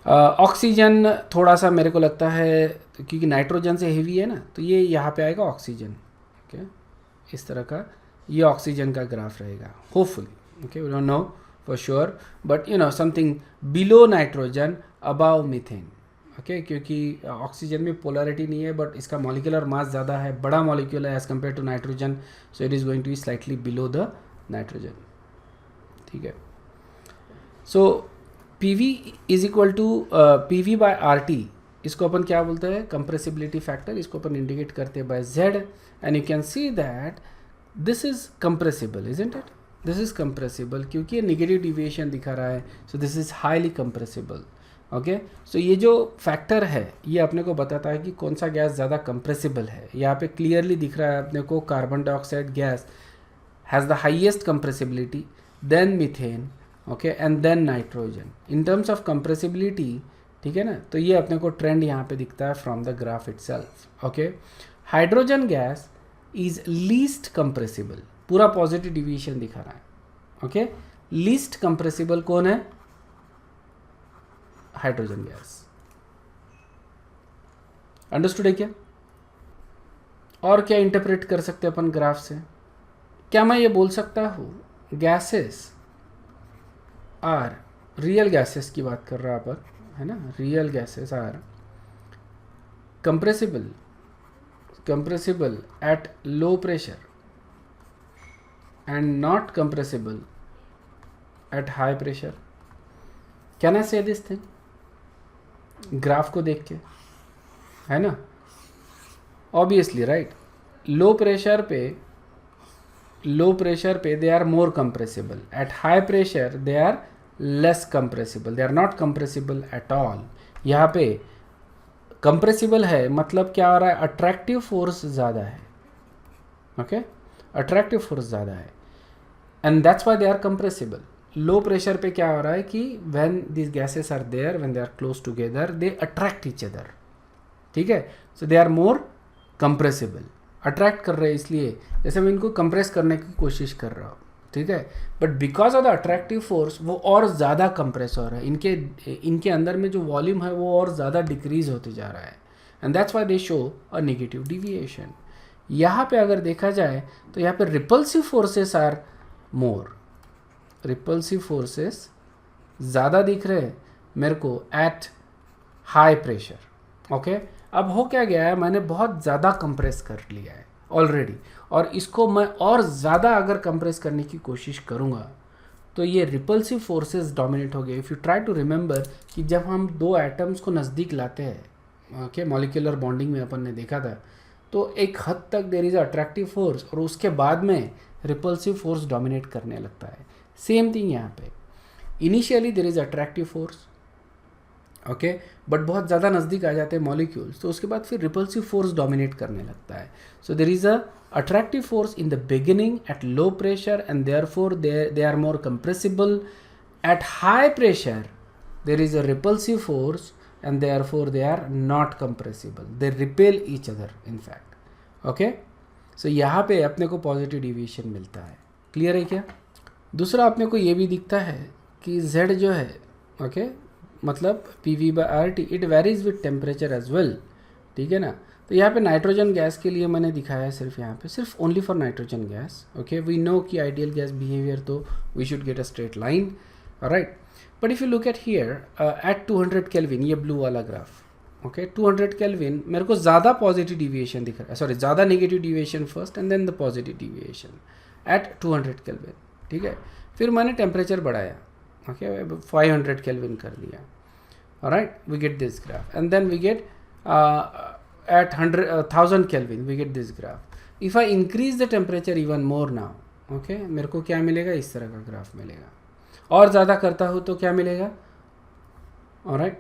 Speaker 1: ऑक्सीजन थोड़ा सा मेरे को लगता है, क्योंकि नाइट्रोजन से हेवी है ना, तो ये यहाँ पे आएगा ऑक्सीजन, ओके. इस तरह का ये ऑक्सीजन का ग्राफ रहेगा hopefully, okay. We don't know for sure, but you know something below nitrogen, above methane, okay, क्योंकि ऑक्सीजन में पोलैरिटी नहीं है बट इसका मॉलिक्यूलर मास ज़्यादा है, बड़ा मॉलिक्यूल है as compare to nitrogen, so it is going to be slightly below the nitrogen. ठीक है, so P is equal to P by R T, इसको अपन क्या बोलते हैं, कंप्रेसिबिलिटी फैक्टर, इसको अपन इंडिकेट करते हैं by Z, and you can see that this is compressible, isn't it, this is compressible, क्योंकि ये निगेटिव डिविएशन दिखा रहा है, so this is highly compressible. Okay, so ये जो फैक्टर है ये अपने को बताता है कि कौन सा गैस ज़्यादा कंप्रेसिबल है। यहाँ पे क्लियरली दिख रहा है अपने को carbon dioxide gas has the highest compressibility, then methane, okay, and then nitrogen in terms of compressibility. ठीक है ना, तो ये अपने को ट्रेंड यहाँ पे दिखता है from the graph itself. Okay, hydrogen gas is least compressible, पूरा पॉजिटिव डिविएशन दिखा रहा है। ओके, लीस्ट कंप्रेसिबल कौन है, हाइड्रोजन गैस। अंडरस्टूड है क्या? और क्या इंटरप्रेट कर सकते हैं अपन ग्राफ से? क्या मैं ये बोल सकता हूँ गैसेस आर, रियल गैसेस की बात कर रहा पर है ना, real gases are compressible at low pressure and not compressible at high pressure. Can I say this thing? Graph को देख के, है ना, ऑब्वियसली राइट, लो प्रेशर पे they are more compressible, at high pressure they are less compressible, they are not compressible at all. यहाँ पे कंप्रेसिबल है मतलब क्या हो रहा है, अट्रैक्टिव फोर्स ज़्यादा है। ओके, अट्रैक्टिव फोर्स ज़्यादा है, and that's why they are compressible. Low pressure पे क्या हो रहा है कि when this gases are there, when they are close together, they attract each other. ठीक है, so they are more compressible, attract कर रहे हैं, इसलिए जैसे मैं इनको कंप्रेस करने की कोशिश कर रहा हूँ। ठीक है, but because of the attractive force वो और ज़्यादा कंप्रेस हो रहा है, इनके अंदर में जो वॉल्यूम है वो और ज़्यादा डिक्रीज होते जा रहा है, and that's why they show a negative deviation. यहाँ पे अगर देखा जाए तो यहाँ पे repulsive forces are more, repulsive forces ज़्यादा दिख रहे हैं मेरे को एट हाई प्रेशर। ओके, अब हो क्या गया है, मैंने बहुत ज़्यादा कंप्रेस कर लिया है ऑलरेडी, और इसको मैं और ज़्यादा अगर कंप्रेस करने की कोशिश करूँगा तो ये रिपल्सिव फोर्सेस डोमिनेट हो गए। If you try to remember कि जब हम दो एटम्स को नज़दीक लाते हैं, ओके, मॉलिक्यूलर बॉन्डिंग में अपन ने देखा था, तो एक हद तक देयर इज़ अट्रैक्टिव फोर्स और उसके बाद में रिपल्सिव फोर्स डोमिनेट करने लगता है। सेम थिंग यहाँ पे, initially there is attractive force, okay, but बहुत ज़्यादा नज़दीक आ जाते हैं मॉलिक्यूल्स, तो उसके बाद फिर रिपल्सिव फोर्स डोमिनेट करने लगता है। So there is a attractive force in the beginning at low pressure, and therefore they are more compressible. At high pressure there is a repulsive force, and therefore they are not compressible, they repel each other in fact. okay, so यहाँ पे अपने को पॉजिटिव डिविएशन मिलता है। क्लियर है क्या? दूसरा अपने को ये भी दिखता है कि z जो है, ओके, मतलब PV/RT it varies with temperature as well. ठीक है ना, तो यहाँ पे नाइट्रोजन गैस के लिए मैंने दिखाया है सिर्फ यहाँ पे, सिर्फ only for nitrogen gas. Okay, we know कि आइडियल गैस बिहेवियर तो we should get a straight line, right. But if you look at here at 200 kelvin, ये ब्लू वाला ग्राफ, ओके, 200 केल्विन मेरे को ज़्यादा पॉजिटिव डिविएशन दिख रहा है, सॉरी ज़्यादा negative deviation first and then the positive deviation at 200 kelvin. ठीक है, फिर मैंने टेम्परेचर बढ़ाया, ओके, 500 केल्विन कर दिया, alright, we get this graph, and then we get at 1000 kelvin we get this graph. If I increase the temperature even more now, okay, मेरे को क्या मिलेगा, इस तरह का ग्राफ मिलेगा। और ज़्यादा करता हूँ तो क्या मिलेगा, alright,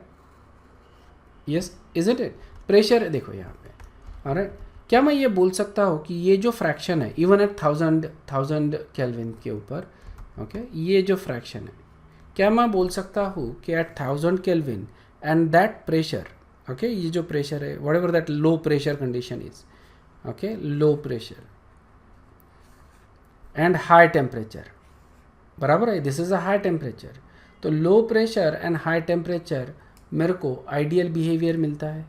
Speaker 1: yes, isn't it? Pressure देखो यहाँ पे, ऑलराइट, क्या मैं ये बोल सकता हूँ कि ये जो फ्रैक्शन है इवन एट 1000 केल्विन के ऊपर, ओके, ये जो फ्रैक्शन है, क्या मैं बोल सकता हूँ कि at 1000 kelvin and that pressure, okay, ये जो प्रेशर है, whatever that low pressure condition is, okay, low pressure and high temperature, बराबर है, this is a high temperature, तो low pressure and high temperature मेरे को आइडियल बिहेवियर मिलता है,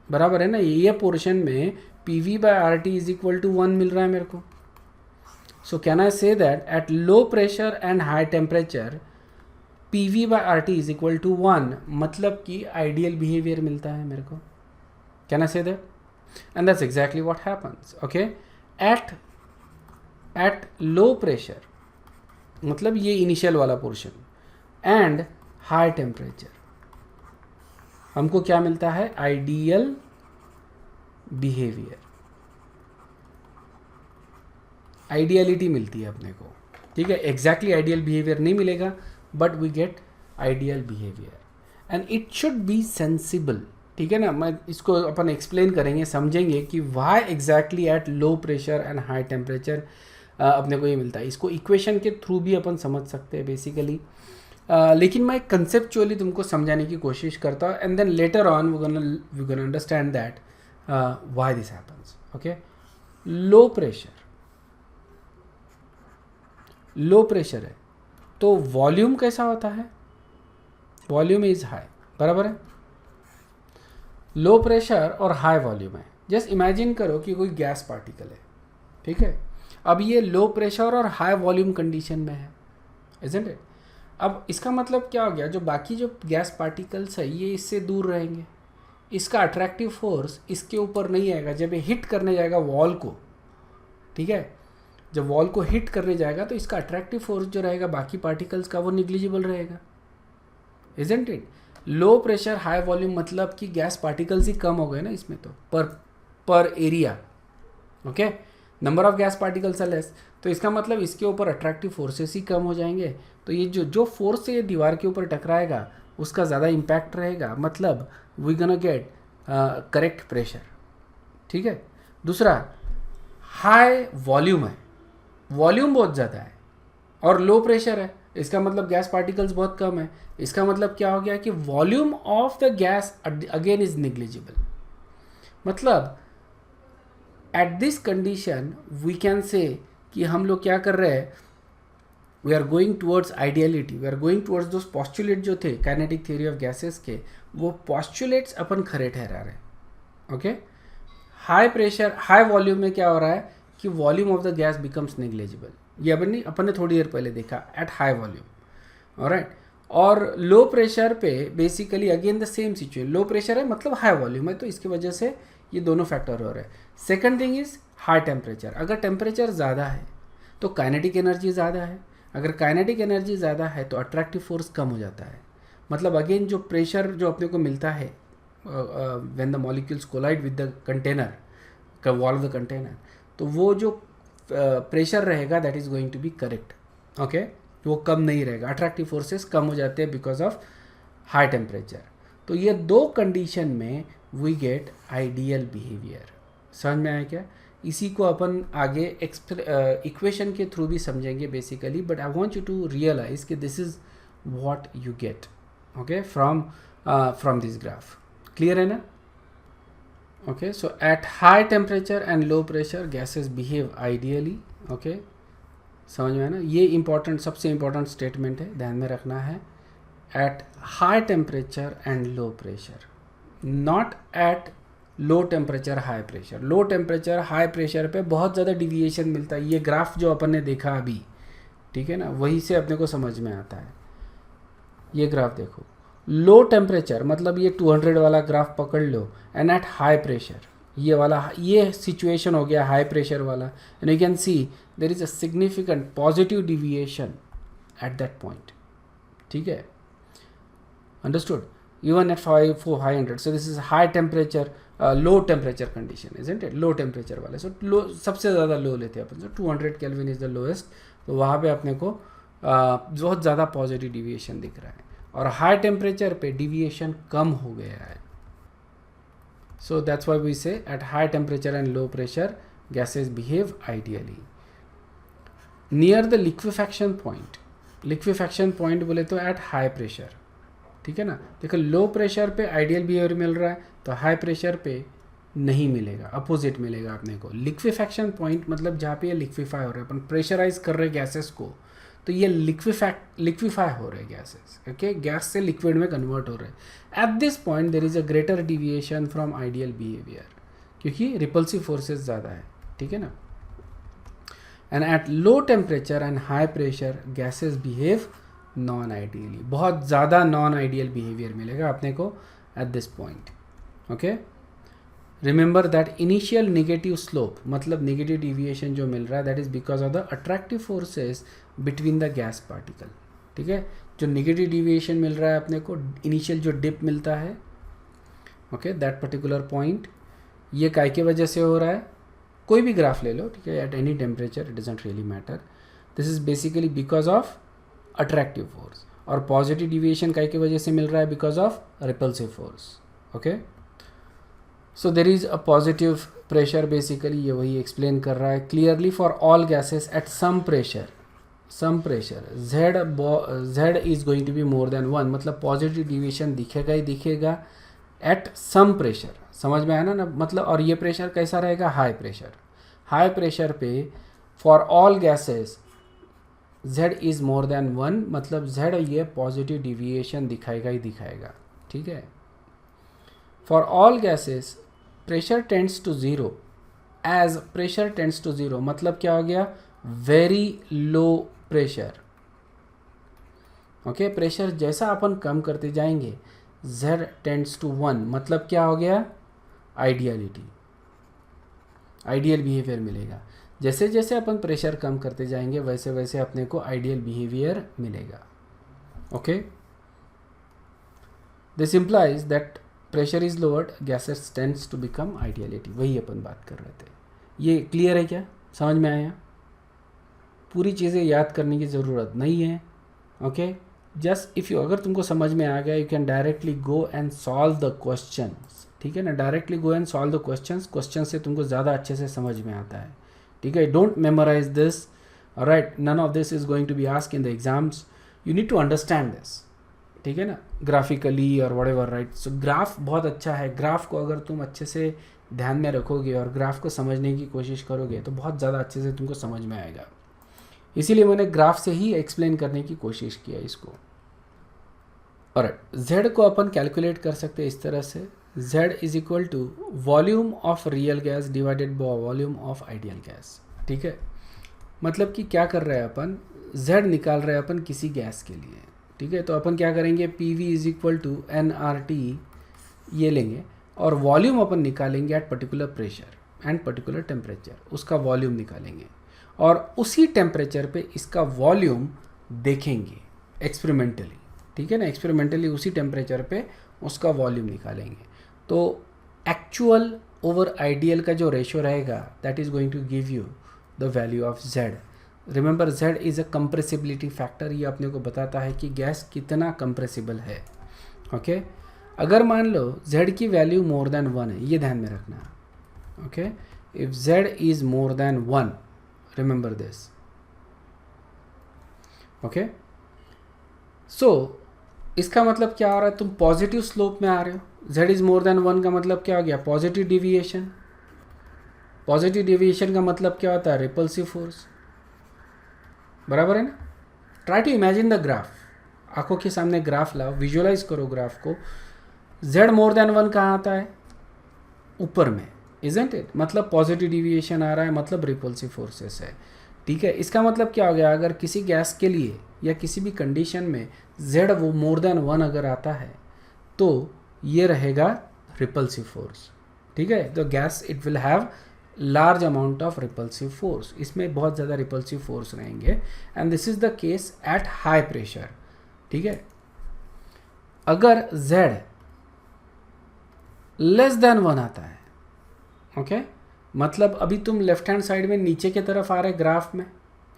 Speaker 1: बराबर है ना। ये पोर्शन में PV/RT इज इक्वल टू 1 मिल रहा है मेरे को। So can I say that at low pressure and high temperature PV by RT is equal to 1, मतलब कि आइडियल बिहेवियर मिलता है मेरे को. Can I say that? And that's exactly what happens. Okay, at low pressure, मतलब ये इनिशियल वाला पोर्शन, एंड हाई टेम्परेचर हमको क्या मिलता है? आइडियल बिहेवियर, आइडियलिटी मिलती है अपने को. ठीक है, एग्जैक्टली आइडियल बिहेवियर नहीं मिलेगा, but we get ideal behaviour and it should be sensible. ठीक है ना, मैं इसको अपन एक्सप्लेन करेंगे, समझेंगे कि why exactly at low pressure and high temperature अपने को ये मिलता है. इसको इक्वेशन के थ्रू भी अपन समझ सकते हैं बेसिकली, लेकिन मैं कंसेप्चुअली तुमको समझाने की कोशिश करता हूँ, and then later on we gonna understand that why this happens. Okay, low pressure है तो वॉल्यूम कैसा होता है? वॉल्यूम इज हाई, बराबर है. लो प्रेशर और हाई वॉल्यूम है. जस्ट इमेजिन करो कि कोई गैस पार्टिकल है. ठीक है, अब ये लो प्रेशर और हाई वॉल्यूम कंडीशन में है, इजंट इट? अब इसका मतलब क्या हो गया, जो बाकी जो गैस पार्टिकल्स है ये इससे दूर रहेंगे, इसका अट्रैक्टिव फोर्स इसके ऊपर नहीं आएगा. जब ये हिट करने जाएगा वॉल को, ठीक है, जब वॉल को हिट करने जाएगा तो इसका अट्रैक्टिव फोर्स जो रहेगा बाकी पार्टिकल्स का वो निग्लिजिबल रहेगा, isn't it? Low pressure high volume मतलब कि गैस पार्टिकल्स ही कम हो गए ना इसमें, तो पर area. Okay, number of gas particles are less, तो इसका मतलब इसके ऊपर अट्रैक्टिव फोर्सेस ही कम हो जाएंगे. तो ये जो फोर्स से ये दीवार के ऊपर टकराएगा उसका ज़्यादा इम्पैक्ट रहेगा, मतलब we gonna get correct pressure. ठीक है. दूसरा, हाई वॉल्यूम है, वॉल्यूम बहुत ज़्यादा है और लो प्रेशर है, इसका मतलब गैस पार्टिकल्स बहुत कम है. इसका मतलब क्या हो गया कि volume of the gas again is negligible. मतलब at this condition we can say कि हम लोग क्या कर रहे हैं, we are going towards ideality, we are going towards those postulate जो थे काइनेटिक थ्योरी ऑफ गैसेस के, वो पॉस्टुलेट्स अपन खरे ठहरा रहे हैं. Okay, high pressure high volume में क्या हो रहा है कि volume of the gas becomes negligible. ये अपन ने थोड़ी देर पहले देखा एट हाई वॉल्यूम. ऑलराइट, और लो प्रेशर पे basically again the same situation, low pressure है मतलब हाई वॉल्यूम है, तो इसकी वजह से ये दोनों फैक्टर हो रहे हैं. Second thing is high temperature. अगर टेम्परेचर ज़्यादा है तो काइनेटिक एनर्जी ज़्यादा है, अगर काइनेटिक एनर्जी ज़्यादा है तो अट्रैक्टिव फोर्स कम हो जाता है. मतलब अगेन जो प्रेशर जो अपने को मिलता है when the molecules collide with the container, wall of the container, तो वो जो प्रेशर रहेगा that is going to be correct. Okay, वो कम नहीं रहेगा, अट्रैक्टिव फोर्सेस कम हो जाते हैं बिकॉज ऑफ हाई टेम्परेचर. तो ये दो कंडीशन में वी गेट आइडियल बिहेवियर. समझ में आया क्या? इसी को अपन आगे इक्वेशन के थ्रू भी समझेंगे basically, but I want you to realize कि this is what you get, okay, from this graph. Clear है ना? Okay, so at high temperature and low pressure gases behave ideally. Okay, समझ में है ना? ये इम्पॉर्टेंट, सबसे इम्पॉर्टेंट स्टेटमेंट है, ध्यान में रखना है. At high temperature and low pressure, not at low temperature high pressure. Low temperature high pressure पे बहुत ज़्यादा डिविएशन मिलता है. ये ग्राफ जो अपन ने देखा अभी, ठीक है ना, वही से अपने को समझ में आता है. ये ग्राफ देखो, लो टेम्परेचर मतलब ये 200 वाला ग्राफ पकड़ लो, एंड एट हाई प्रेशर ये वाला, ये सिचुएशन हो गया हाई प्रेशर वाला, and you can C there is a significant positive deviation at that point. ठीक है, understood? Even at 500, so this is high temperature, low temperature condition, isn't it? Low temperature वाले, सो लो सबसे ज़्यादा लो लेते हैं अपन, सो 200 केल्विन इज द लोएस्ट. तो वहाँ पे अपने को बहुत ज़्यादा पॉजिटिव डिविएशन दिख रहा है, और हाई टेम्परेचर पे डिविएशन कम हो गया है. सो दैट्स व्हाई वी से at high temperature and low pressure gases behave ideally. Near the liquefaction point, liquefaction point बोले तो एट हाई प्रेशर. ठीक है ना? देखो, लो प्रेशर पे आइडियल बिहेवियर मिल रहा है तो हाई प्रेशर पे नहीं मिलेगा, अपोजिट मिलेगा अपने को. लिक्विफैक्शन पॉइंट मतलब जहाँ पे ये लिक्विफाई हो रहा है, अपन प्रेशराइज कर रहे गैसेस को, तो ये लिक्विफाई हो रहे गैसेस. ओके, गैस से लिक्विड में कन्वर्ट हो रहे हैं. At this point there is a greater deviation from ideal behaviour, क्योंकि रिपल्सिव फोर्सेस ज़्यादा है. ठीक है ना? And eight low temperature and high pressure gases behave non ideally, बहुत ज़्यादा नॉन आइडियल बिहेवियर मिलेगा अपने को at this point. Okay, remember that initial negative slope, मतलब नेगेटिव डिविएशन जो मिल रहा है that is because of the attractive forces between the gas particle. ठीक है, जो नेगेटिव डिविएशन मिल रहा है अपने को, इनिशियल जो डिप मिलता है, ओके, दैट पर्टिकुलर पॉइंट, ये काय के वजह से हो रहा है, कोई भी ग्राफ ले लो, ठीक है, at any temperature, it doesn't really matter, this is basically because of attractive force. और पॉजिटिव डिविएशन काय की वजह से मिल रहा है, because of repulsive force. Okay, so there is a positive pressure, basically ये वही एक्सप्लेन कर रहा है clearly for all gases at some pressure z is going to be more than 1, मतलब पॉजिटिव डिविएशन दिखेगा ही दिखेगा एट सम प्रेशर। समझ में आया ना मतलब, और ये प्रेशर कैसा रहेगा, हाई प्रेशर। हाई प्रेशर पे for all gases z is more than 1, मतलब z ये पॉजिटिव डिविएशन दिखाएगा ही दिखाएगा। ठीक है, for all gases pressure tends to zero, as pressure tends to zero मतलब क्या हो गया, very low pressure. Okay, pressure जैसा अपन कम करते जाएंगे z टेंड्स टू 1, मतलब क्या हो गया, आइडियलिटी, आइडियल बिहेवियर मिलेगा। जैसे जैसे अपन प्रेशर कम करते जाएंगे वैसे वैसे अपने को आइडियल बिहेवियर मिलेगा। Okay, this implies that pressure is lowered, gases tends to become ideality, वही अपन बात कर रहे थे। ये क्लियर है क्या, समझ में आया? पूरी चीज़ें याद करने की ज़रूरत नहीं है। ओके, जस्ट इफ़ यू, अगर तुमको समझ में आ गया, you can directly go and solve the questions. ठीक है ना, directly go and solve the questions, question से तुमको ज़्यादा अच्छे से समझ में आता है। ठीक है, don't memorise this, right, none of this is going to be ask in the exams, you need to understand this. ठीक है ना, ग्राफिकली और व्हाटएवर, राइट। सो ग्राफ बहुत अच्छा है, ग्राफ को अगर तुम अच्छे से ध्यान में रखोगे और ग्राफ को समझने की कोशिश करोगे तो बहुत ज़्यादा अच्छे से तुमको समझ में आएगा। इसीलिए मैंने ग्राफ से ही एक्सप्लेन करने की कोशिश किया इसको। और z को अपन कैलकुलेट कर सकते हैं इस तरह से, z is equal to volume of real gas divided by volume of ideal gas. ठीक है, मतलब कि क्या कर रहे हैं अपन, z निकाल रहे हैं अपन किसी गैस के लिए। ठीक है, तो अपन क्या करेंगे, PV is equal to nRT ये लेंगे और वॉल्यूम अपन निकालेंगे at particular pressure and particular temperature, उसका वॉल्यूम निकालेंगे और उसी टेम्परेचर पे इसका वॉल्यूम देखेंगे एक्सपेरिमेंटली। ठीक है ना, एक्सपेरिमेंटली उसी टेम्परेचर पे उसका वॉल्यूम निकालेंगे, तो एक्चुअल ओवर आइडियल का जो रेशो रहेगा that is going to give you the value of z। Remember z is a compressibility factor, ये अपने को बताता है कि गैस कितना कंप्रेसिबल है। ओके, अगर मान लो z की वैल्यू मोर देन 1 है, ये ध्यान में रखना। Okay, if z is more than 1, remember this. Okay, so इसका मतलब क्या हो रहा है, तुम पॉजिटिव स्लोप में आ रहे हो। z इज मोर देन 1 का मतलब क्या हो गया, पॉजिटिव डिविएशन। पॉजिटिव डिविएशन का मतलब क्या होता है, रिपल्सिव फोर्स, बराबर है ना। Try to imagine the graph, आंखों के सामने ग्राफ लाओ, विजुअलाइज करो ग्राफ को। z मोर देन 1 कहाँ आता है, ऊपर में, इजंट इट, मतलब पॉजिटिव डिविएशन आ रहा है, मतलब रिपल्सिव फोर्सेस है। ठीक है, इसका मतलब क्या हो गया, अगर किसी गैस के लिए या किसी भी कंडीशन में z वो मोर देन 1 अगर आता है तो ये रहेगा रिपल्सिव फोर्स। ठीक है, तो gas it will have large amount of repulsive force, इसमें बहुत ज़्यादा रिपल्सिव फोर्स रहेंगे and this is the case at high pressure. ठीक है, अगर z लेस देन 1 आता है, ओके, मतलब अभी तुम लेफ्ट हैंड साइड में नीचे की तरफ आ रहे ग्राफ में,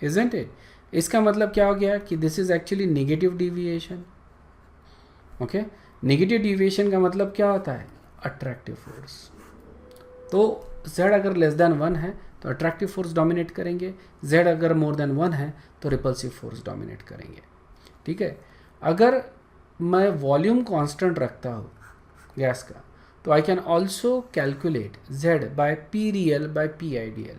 Speaker 1: इजंट इट, इसका मतलब क्या हो गया कि this is actually negative deviation. Okay, negative deviation का मतलब क्या होता है, अट्रैक्टिव फोर्स। तो z अगर लेस देन 1 है तो अट्रैक्टिव फोर्स डोमिनेट करेंगे, z अगर मोर देन 1 है तो रिपल्सिव फोर्स डोमिनेट करेंगे। ठीक है, अगर मैं वॉल्यूम कांस्टेंट रखता हूँ गैस का तो I can also calculate z by P real by P ideal.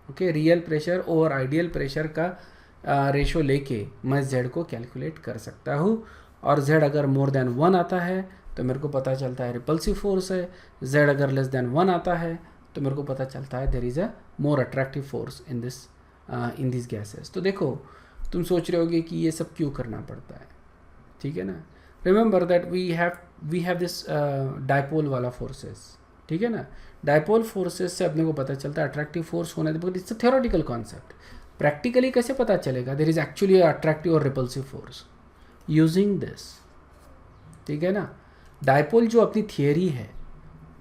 Speaker 1: Okay, real pressure और आइडियल प्रेशर का रेशो लेके मैं z को कैलकुलेट कर सकता हूँ, और z अगर मोर देन 1 आता है तो मेरे को पता चलता है रिपल्सिव फोर्स है, z अगर लेस देन 1 आता है तो मेरे को पता चलता है there is a more attractive force in this gases. तो देखो तुम सोच रहे होगे कि ये सब क्यों करना पड़ता है, ठीक है ना। Remember that we have this dipole वाला फोर्सेस, ठीक है ना। डायपोल फोर्सेस से अपने को पता चलता है अट्रैक्टिव फोर्स होना, but it's a theoretical concept. Practically कैसे पता चलेगा? देयर इज एक्चुअली अट्रैक्टिव और रिपल्सिव फोर्स यूजिंग दिस, ठीक है ना। डायपोल जो अपनी थियरी है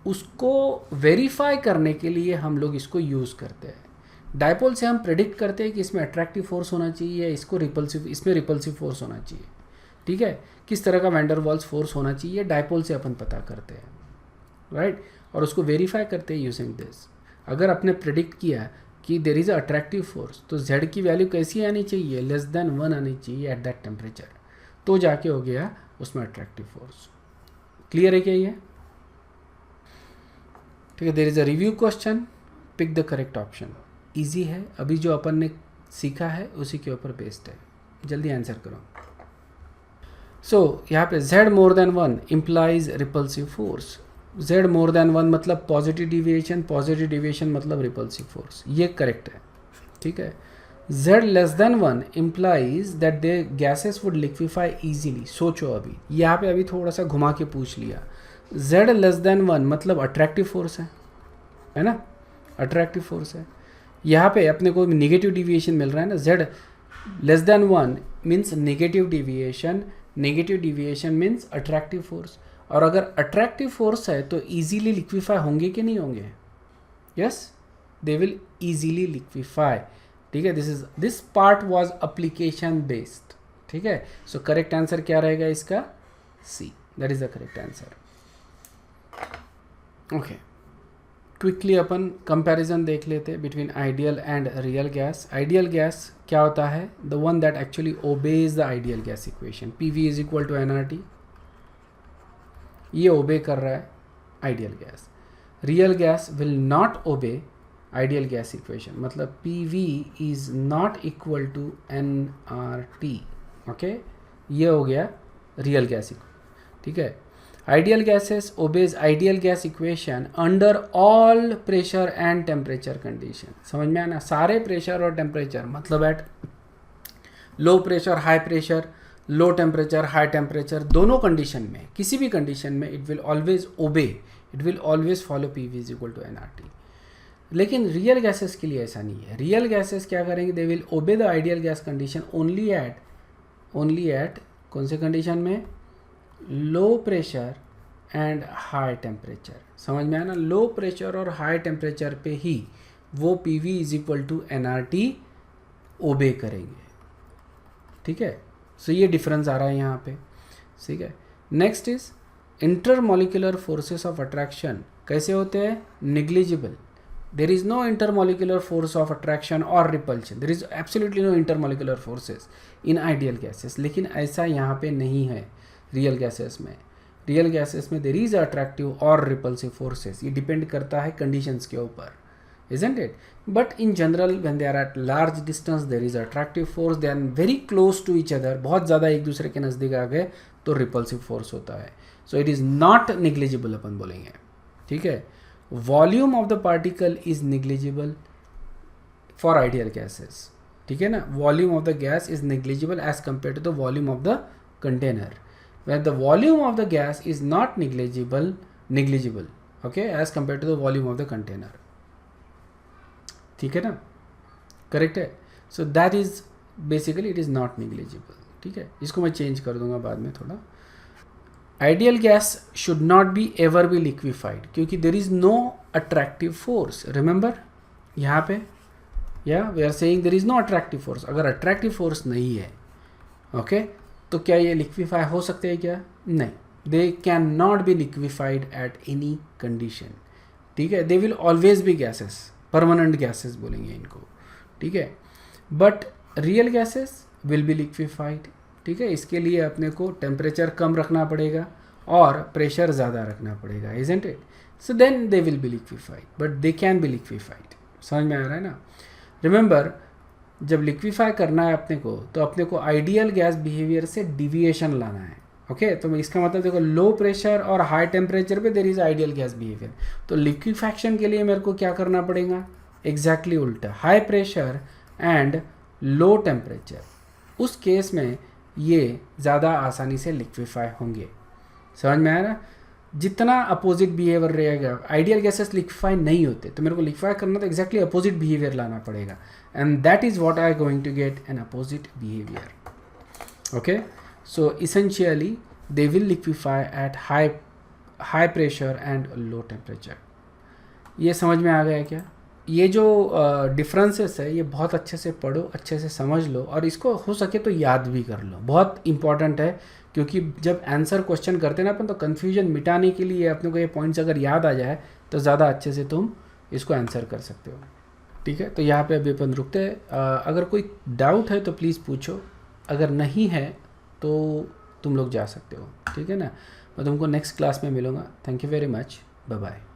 Speaker 1: उसको वेरीफाई करने के लिए हम लोग इसको यूज़ करते हैं। डायपोल से हम प्रेडिक्ट करते हैं कि इसमें अट्रैक्टिव फोर्स होना चाहिए, इसको इसमें रिपल्सिव फोर्स होना चाहिए, ठीक है। किस तरह का वैन डर वाल्स फोर्स होना चाहिए, डायपोल से अपन पता करते हैं, राइट। और उसको वेरीफाई करते हैं यूजिंग दिस। अगर आपने प्रेडिक्ट किया कि there is a attractive force, तो z की वैल्यू कैसी आनी चाहिए? लेस देन 1 आनी चाहिए एट दैट टेम्परेचर, तो जाके हो गया उसमें अट्रैक्टिव फोर्स। क्लियर है क्या ये? ठीक है। There is a review question, pick the correct option. Easy है, अभी जो अपन ने सीखा है उसी के ऊपर बेस्ड है, जल्दी आंसर करो। सो यहाँ पे z मोर than 1 implies repulsive force. z मोर देन 1 मतलब पॉजिटिव डिविएशन मतलब रिपल्सिव फोर्स, ये करेक्ट है, ठीक है। z less than 1 implies that they gases would liquefy easily. सोचो अभी यहाँ पे अभी थोड़ा सा घुमा के पूछ लिया। z लेस देन 1 मतलब अट्रैक्टिव फोर्स है ना, अट्रैक्टिव फोर्स है। यहाँ पे अपने को नेगेटिव डिविएशन मिल रहा है ना, z less than 1 means negative deviation means attractive force. और अगर अट्रैक्टिव फोर्स है तो इजीली लिक्विफाई होंगे कि नहीं होंगे? Yes, they will easily liquefy, ठीक है। This part was application based, ठीक है। सो करेक्ट आंसर क्या रहेगा इसका? C, that is the correct answer. Okay, quickly अपन कंपैरिजन देख लेते हैं between ideal and real gas. Ideal gas क्या होता है? The one that actually obeys the ideal gas equation, PV is equal to nRT, ये ओबे कर रहा है ideal gas. Real gas will not obey ideal gas equation, मतलब PV is not equal to nRT, okay. ये हो गया रियल गैस, ठीक है। Ideal gases obeys ideal gas equation under all pressure and temperature condition. समझ में आना? सारे प्रेशर और टेम्परेचर, मतलब at low pressure high pressure, low temperature high temperature, दोनों कंडीशन में, किसी भी कंडीशन में it will always obey, it will always follow PV is equal to nRT। लेकिन रियल गैसेस के लिए ऐसा नहीं है। रियल गैसेस क्या करेंगे? They will obey the ideal gas condition only at कौन से कंडीशन में? Low pressure and high temperature. समझ में आया ना? लो प्रेशर और हाई टेम्परेचर पे ही वो PV is equal to nRT obey करेंगे, ठीक है। सो ये डिफरेंस आ रहा है यहाँ पे, ठीक है। Next is intermolecular forces of attraction कैसे होते हैं? Negligible. There is no intermolecular force of attraction और repulsion, there is absolutely no intermolecular forces in ideal gases. लेकिन ऐसा यहाँ पे नहीं है रियल गैसेस में। रियल गैसेस में देर इज अट्रैक्टिव और रिपल्सिव फोर्सेस, ये डिपेंड करता है कंडीशंस के ऊपर, isn't it? But in general when they are at large distance there is attractive force, they are very close to each other, बहुत ज़्यादा एक दूसरे के नज़दीक आ गए तो repulsive force होता है। So it is not negligible अपन बोलेंगे, ठीक है। Volume of the particle is negligible for ideal gases, ठीक है ना। Volume of the gas is negligible as compared to the volume of the container, where the volume of the gas is not negligible, okay, as compared to the volume of the container, ठीक है ना, करेक्ट है। So that is basically it is not negligible, ठीक है। इसको मैं चेंज कर दूंगा बाद में थोड़ा। Ideal gas should not be ever be liquefied क्योंकि there is no attractive force. Remember यहाँ पे या we are saying there is no attractive force. अगर अट्रैक्टिव फोर्स नहीं है, ओके, तो क्या ये लिक्विफाई हो सकते हैं क्या? नहीं, they can not be liquefied at any condition, ठीक है। They will always be gases, permanent gases बोलेंगे इनको, ठीक है। But real gases will be liquefied, ठीक है। इसके लिए अपने को टेम्परेचर कम रखना पड़ेगा और प्रेशर ज़्यादा रखना पड़ेगा, isn't it? So then they will be liquefied, but they can be liquefied. समझ में आ रहा है ना? रिमेंबर जब लिक्विफाई करना है अपने को तो अपने को आइडियल गैस बिहेवियर से डिविएशन लाना है, ओके। तो इसका मतलब देखो लो प्रेशर और हाई टेम्परेचर पे there is ideal gas behaviour, तो लिक्विफैक्शन के लिए मेरे को क्या करना पड़ेगा? एग्जैक्टली उल्टा, high pressure and low temperature, उस केस में ये ज़्यादा आसानी से लिक्विफाई होंगे। समझ में आया ना? जितना अपोजिट बिहेवियर रहेगा, आइडियल गैसेस लिक्विफाई नहीं होते, तो मेरे को लिक्विफाई करना तो एग्जैक्टली अपोजिट बिहेवियर लाना पड़ेगा, and that is what I going to get an opposite behaviour. Okay, so essentially they will liquefy at high pressure and low temperature. ये समझ में आ गया क्या? ये जो डिफरेंसेस है ये बहुत अच्छे से पढ़ो, अच्छे से समझ लो, और इसको हो सके तो याद भी कर लो। बहुत इंपॉर्टेंट है, क्योंकि जब आंसर क्वेश्चन करते हैं ना अपन, तो कन्फ्यूजन मिटाने के लिए अपने को ये पॉइंट्स अगर याद आ जाए तो ज़्यादा अच्छे से तुम इसको आंसर कर सकते हो। ठीक है, तो यहाँ पे अभी अपन रुकते हैं। अगर कोई डाउट है तो प्लीज़ पूछो, अगर नहीं है तो तुम लोग जा सकते हो। ठीक है ना? मैं तुमको नेक्स्ट क्लास में मिलूँगा। Thank you very much, bye bye.